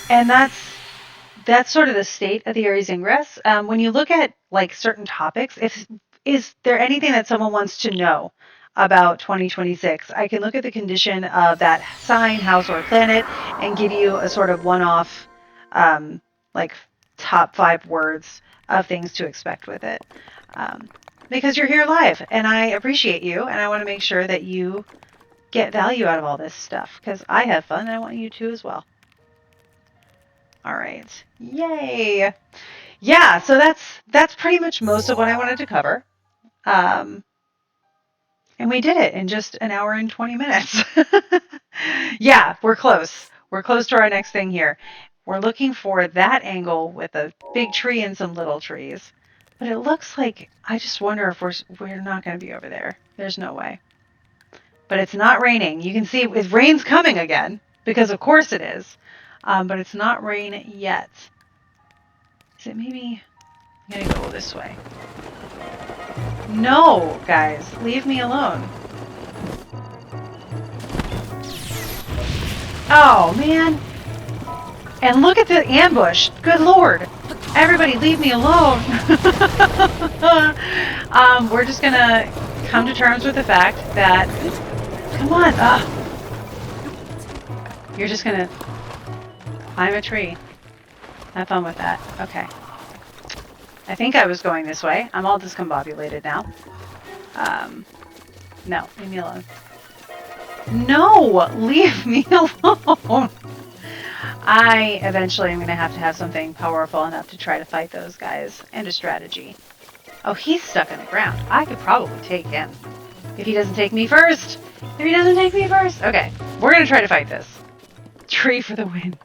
[SPEAKER 1] And that's sort of the state of the Aries ingress. When you look at like certain topics, is there anything that someone wants to know about 2026? I can look at the condition of that sign, house, or planet and give you a sort of one-off, like top 5 words of things to expect with it. Because you're here live, and I appreciate you, and I want to make sure that you get value out of all this stuff, because I have fun, and I want you to as well. All right. Yay! yeah, so that's pretty much most of what I wanted to cover. Um, and we did it in just an hour and 20 minutes. Yeah, we're close. We're close to our next thing here. We're looking for that angle with a big tree and some little trees. But it looks like I just wonder if we're not going to be over there. There's no way. But it's not raining. You can see it rain's coming again because of course it is. But it's not rain yet. Is it maybe? I'm going to go this way. No, guys, leave me alone. Oh, man. And look at the ambush. Good Lord. Everybody leave me alone. We're just going to come to terms with the fact that, come on. You're just going to climb a tree. Have fun with that. Okay. I think I was going this way. I'm all discombobulated now. No, leave me alone. No, leave me alone. I eventually am going to have something powerful enough to try to fight those guys and a strategy. Oh, he's stuck in the ground. I could probably take him. If he doesn't take me first. If he doesn't take me first. Okay, we're going to try to fight this. Tree for the win.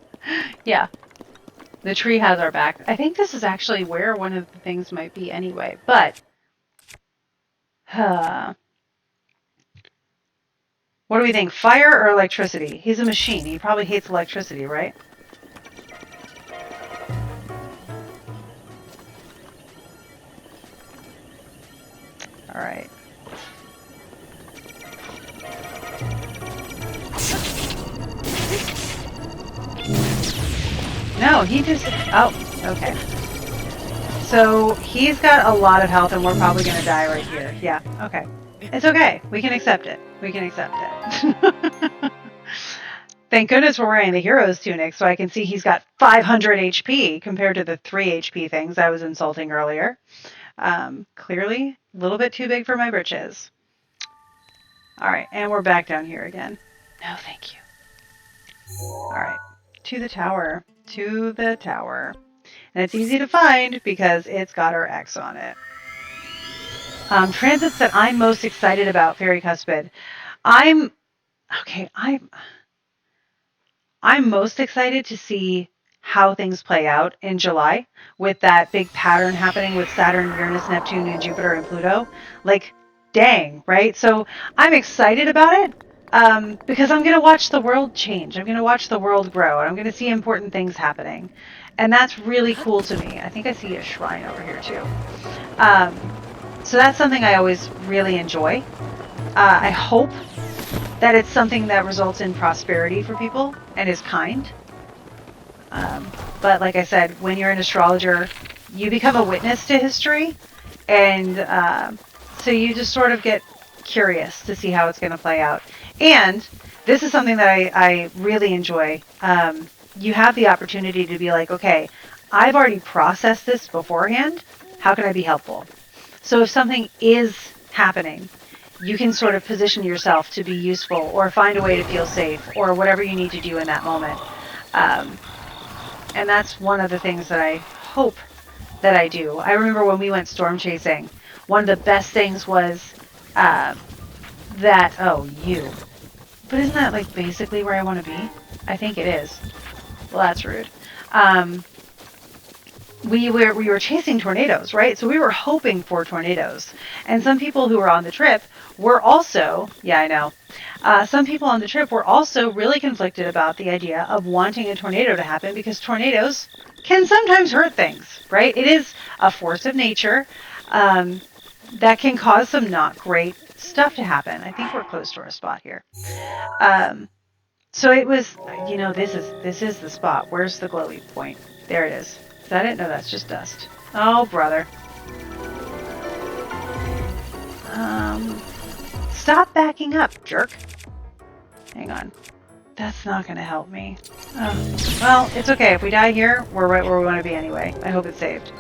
[SPEAKER 1] Yeah, the tree has our back. I think this is actually where one of the things might be anyway. But, what do we think? Fire or electricity? He's a machine. He probably hates electricity, right? All right. No, he just... Oh, okay. So he's got a lot of health and we're probably going to die right here. Yeah, okay. It's okay. We can accept it. We can accept it. Thank goodness we're wearing the hero's tunic so I can see he's got 500 HP compared to the 3 HP things I was insulting earlier. Clearly, a little bit too big for my britches. All right, and we're back down here again. No, thank you. All right, to the tower. To the tower. And it's easy to find because it's got our X on it. Transits that I'm most excited about, Fairy Cuspid. I'm most excited to see how things play out in July with that big pattern happening with Saturn, Uranus, Neptune, and Jupiter and Pluto. Like, dang, right? So I'm excited about it because I'm going to watch the world change. I'm going to watch the world grow, and I'm going to see important things happening. And that's really cool to me. I think I see a shrine over here, too. So that's something I always really enjoy. I hope that it's something that results in prosperity for people and is kind. But like I said, when you're an astrologer, you become a witness to history. And so you just sort of get curious to see how it's going to play out. And this is something that I really enjoy. You have the opportunity to be like, okay, I've already processed this beforehand. How can I be helpful? So if something is happening, you can sort of position yourself to be useful or find a way to feel safe or whatever you need to do in that moment. And that's one of the things that I hope that I do. I remember when we went storm chasing, one of the best things was that, oh, you. But isn't that like basically where I want to be? I think it is. Well, that's rude. We were chasing tornadoes, right? So we were hoping for tornadoes. And some people who were on the trip were also, yeah, I know. Some people on the trip were also really conflicted about the idea of wanting a tornado to happen because tornadoes can sometimes hurt things, right? It is a force of nature that can cause some not great stuff to happen. I think we're close to our spot here. So it was, this is the spot. Where's the glowy point? There it is. Is that it? No, that's just dust. Oh, brother. Stop backing up, jerk. Hang on. That's not going to help me. Well, it's okay. If we die here, we're right where we want to be anyway. I hope it's saved.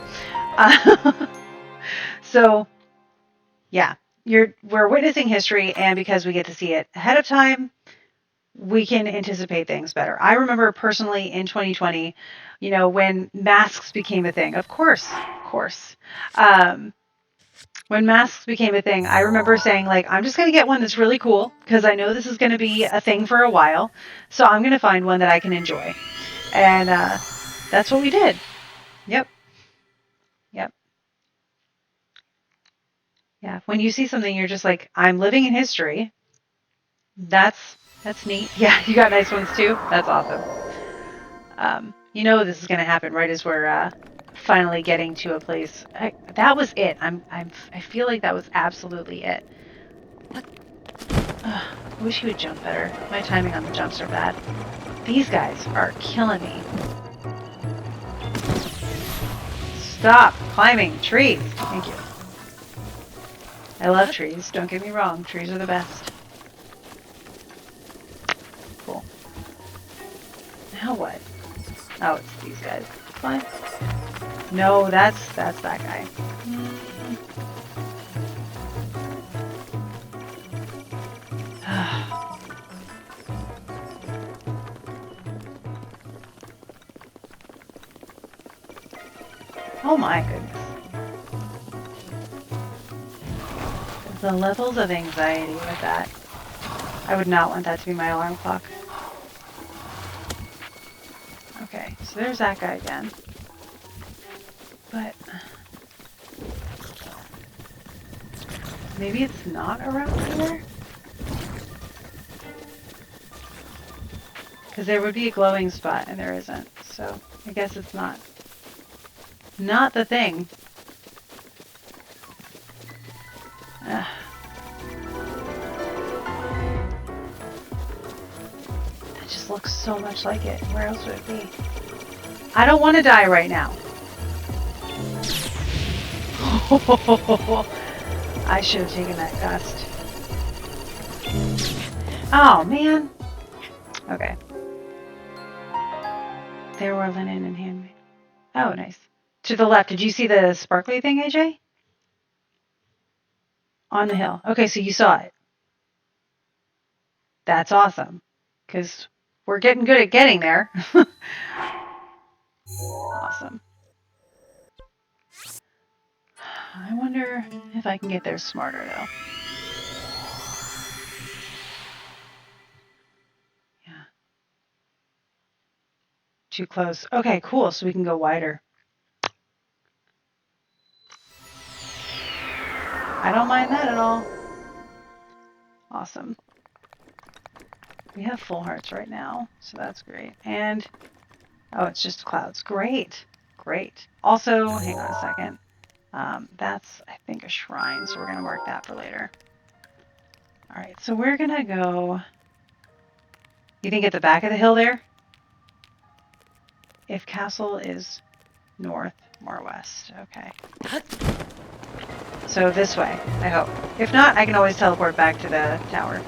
[SPEAKER 1] So, yeah. We're witnessing history, and because we get to see it ahead of time, we can anticipate things better. I remember personally in 2020, when masks became a thing, of course. Um, when masks became a thing, I remember saying, like, I'm just going to get one that's really cool because I know this is going to be a thing for a while. So I'm going to find one that I can enjoy. And that's what we did. Yep. Yep. Yeah. When you see something, you're just like, I'm living in history. That's neat. Yeah, you got nice ones too. That's awesome. This is going to happen right as we're finally getting to a place. That was it. I feel like that was absolutely it. I wish he would jump better. My timing on the jumps are bad. These guys are killing me. Stop climbing trees. Thank you. I love trees. Don't get me wrong. Trees are the best. Cool. Now what? Oh, it's these guys. Fine. No, that's that guy. Oh my goodness. The levels of anxiety with that. I would not want that to be my alarm clock. Okay, so there's that guy again. But maybe it's not around here? Because there would be a glowing spot and there isn't. So I guess it's not the thing. It just looks so much like it. Where else would it be? I don't want to die right now. I should have taken that gust. Oh, man. Okay. There were linen and handmade. Oh, nice. To the left. Did you see the sparkly thing, AJ? On the hill. Okay, so you saw it. That's awesome. Because we're getting good at getting there. Awesome. I wonder if I can get there smarter, though. Yeah. Too close. Okay, cool. So we can go wider. I don't mind that at all. Awesome. We have full hearts right now, so that's great. And, oh, it's just clouds. Great. Great. Also, hang on a second. That's, I think, a shrine, so we're going to mark that for later. All right, so we're going to go... You think at the back of the hill there? If castle is north, more west. Okay. So this way, I hope. If not, I can always teleport back to the tower.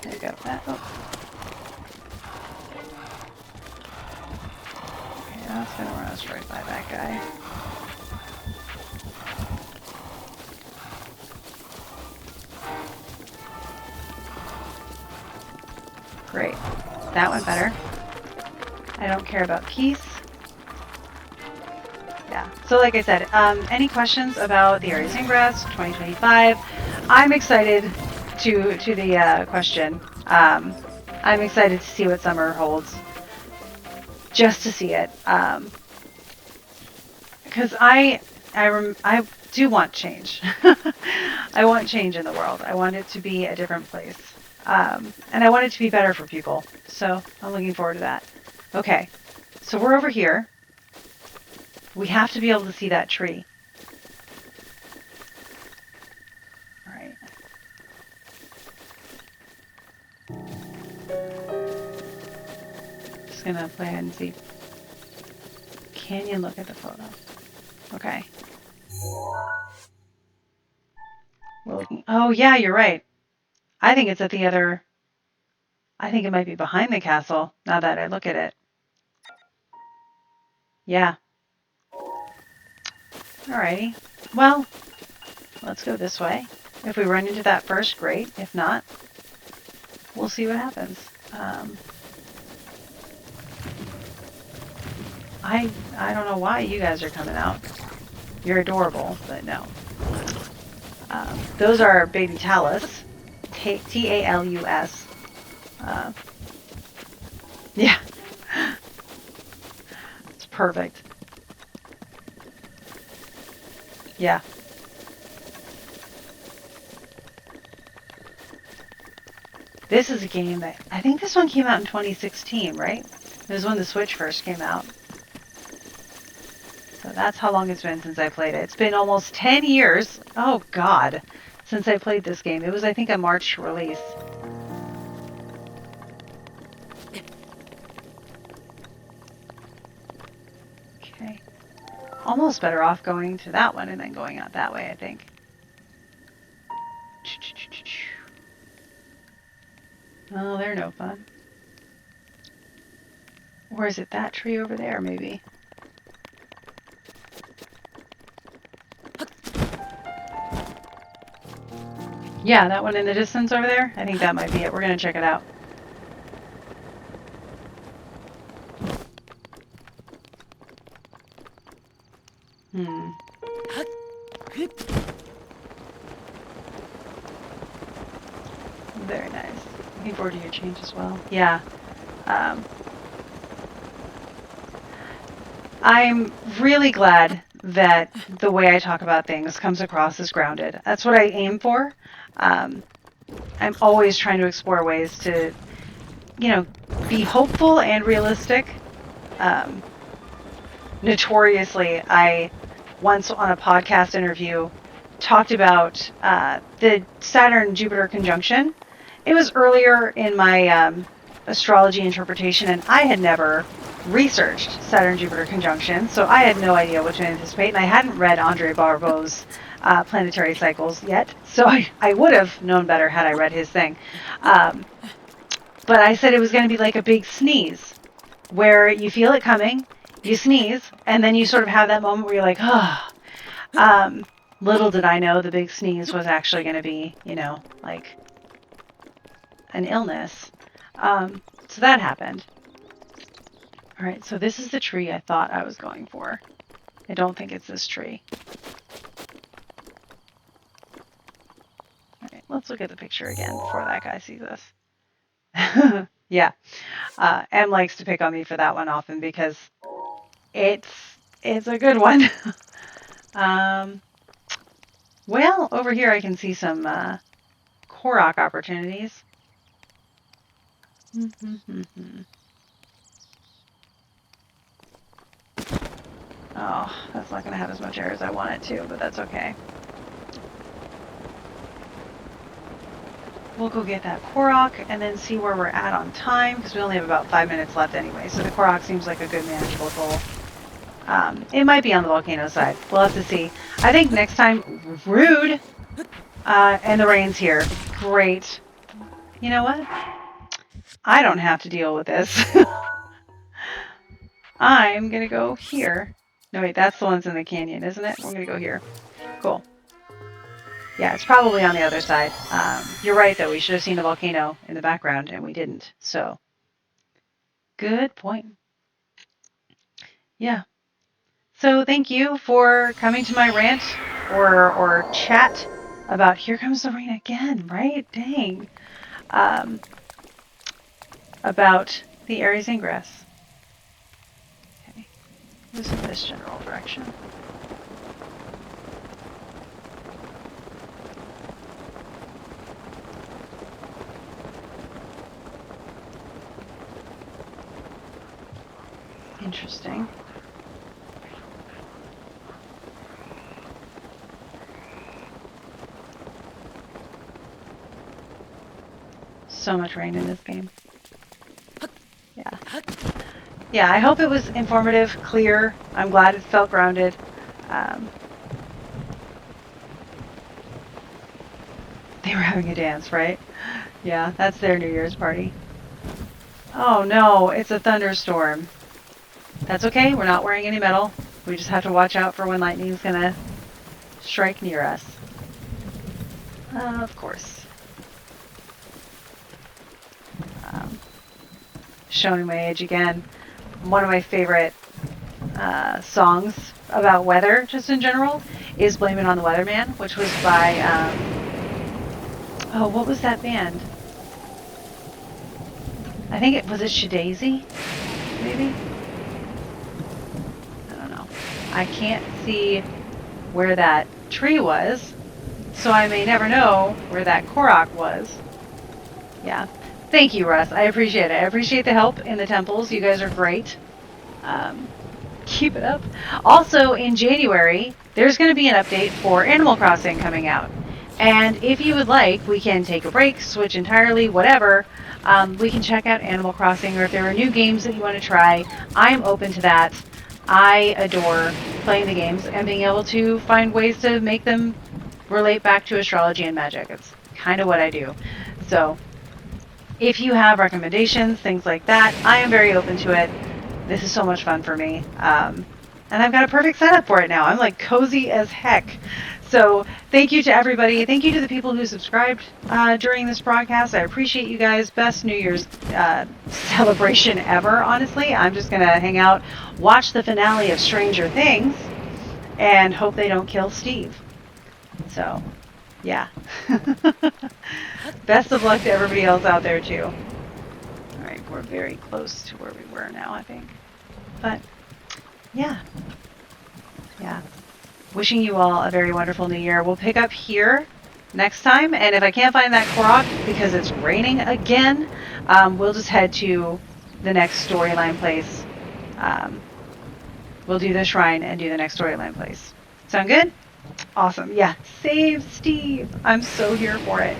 [SPEAKER 1] There we go. Okay, that's going to run us right by that guy. Great. That went better. I don't care about peace. Yeah. So like I said, any questions about the Aries Ingress 2025? I'm excited to the question. I'm excited to see what summer holds. Just to see it. Because I do want change. I want change in the world. I want it to be a different place. And I want it to be better for people. So I'm looking forward to that. Okay, so we're over here. We have to be able to see that tree. All right. Just gonna play hide and seek. Can you look at the photo? Okay. We're looking. Oh yeah, you're right. I think it's at the other. I think it might be behind the castle. Now that I look at it. Yeah. Alrighty. Well, let's go this way. If we run into that first, great. If not, we'll see what happens. I don't know why you guys are coming out. You're adorable, but no. Those are baby talus. Talus. Yeah. It's perfect. Yeah. This is a game that, I think this one came out in 2016, right? It was when the Switch first came out. So that's how long it's been since I played it. It's been almost 10 years. Oh, God. Since I played this game. It was, I think, a March release. Okay. Almost better off going to that one and then going out that way, I think. Oh, they're no fun. Or is it that tree over there, maybe? Yeah, that one in the distance over there? I think that might be it. We're going to check it out. Very nice. Looking forward to your change as well. Yeah. I'm really glad that the way I talk about things comes across as grounded. That's what I aim for. I'm always trying to explore ways to, be hopeful and realistic. Notoriously, I once on a podcast interview talked about the Saturn-Jupiter conjunction. It was earlier in my astrology interpretation, and I had never researched Saturn-Jupiter conjunction, so I had no idea what to anticipate, and I hadn't read Andre Barbeau's planetary cycles yet, so I would have known better had I read his thing. But I said it was going to be like a big sneeze, where you feel it coming, you sneeze, and then you sort of have that moment where you're like, oh. Little did I know the big sneeze was actually going to be, like an illness. So that happened. All right, so this is the tree I thought I was going for. I don't think it's this tree. All right, let's look at the picture again before that guy sees us. Yeah, Em likes to pick on me for that one often because it's a good one. Well, over here I can see some Korok opportunities. Oh, that's not going to have as much air as I want it to, but that's okay. We'll go get that Korok and then see where we're at on time, because we only have about 5 minutes left anyway, so the Korok seems like a good manageable goal. It might be on the volcano side. We'll have to see. I think next time, rude! And the rain's here. Great. You know what? I don't have to deal with this. I'm going to go here. No, wait, that's the ones in the canyon, isn't it? We're going to go here. Cool. Yeah, it's probably on the other side. You're right, though. We should have seen the volcano in the background, and we didn't. So, good point. Yeah. So, thank you for coming to my rant or chat about Here Comes the Rain again, right? Dang. About the Aries ingress. Okay. This is this general direction. Interesting. So much rain in this game. Yeah. Yeah, I hope it was informative, clear. I'm glad it felt grounded. They were having a dance, right? Yeah, that's their New Year's party. Oh no, it's a thunderstorm. That's okay, we're not wearing any metal. We just have to watch out for when lightning's gonna strike near us. Of course. Showing my age again. One of my favorite songs about weather, just in general, is Blame It on the Weatherman, which was by, oh, what was that band? I think it was Shadazy, maybe? I don't know. I can't see where that tree was, so I may never know where that Korok was. Yeah. Thank you, Russ. I appreciate it. I appreciate the help in the temples. You guys are great. Keep it up. Also, in January, there's going to be an update for Animal Crossing coming out. And if you would like, we can take a break, switch entirely, whatever. We can check out Animal Crossing, or if there are new games that you want to try, I'm open to that. I adore playing the games and being able to find ways to make them relate back to astrology and magic. It's kind of what I do. So, if you have recommendations, things like that, I am very open to it. This is so much fun for me. And I've got a perfect setup for it now. I'm like cozy as heck. So thank you to everybody. Thank you to the people who subscribed during this broadcast. I appreciate you guys. Best New Year's celebration ever, honestly. I'm just going to hang out, watch the finale of Stranger Things, and hope they don't kill Steve. So, yeah. Best of luck to everybody else out there, too. All right, we're very close to where we were now, I think. But, yeah. Yeah. Wishing you all a very wonderful new year. We'll pick up here next time, and if I can't find that Korok because it's raining again, we'll just head to the next storyline place. We'll do the shrine and do the next storyline place. Sound good? Awesome. Yeah. Save Steve. I'm so here for it.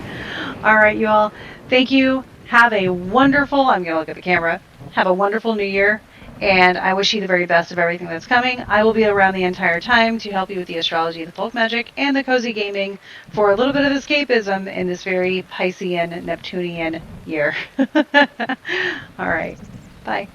[SPEAKER 1] All right, you all. Thank you. Have a wonderful, I'm going to look at the camera. Have a wonderful new year. And I wish you the very best of everything that's coming. I will be around the entire time to help you with the astrology, the folk magic, and the cozy gaming for a little bit of escapism in this very Piscean, Neptunian year. All right. Bye.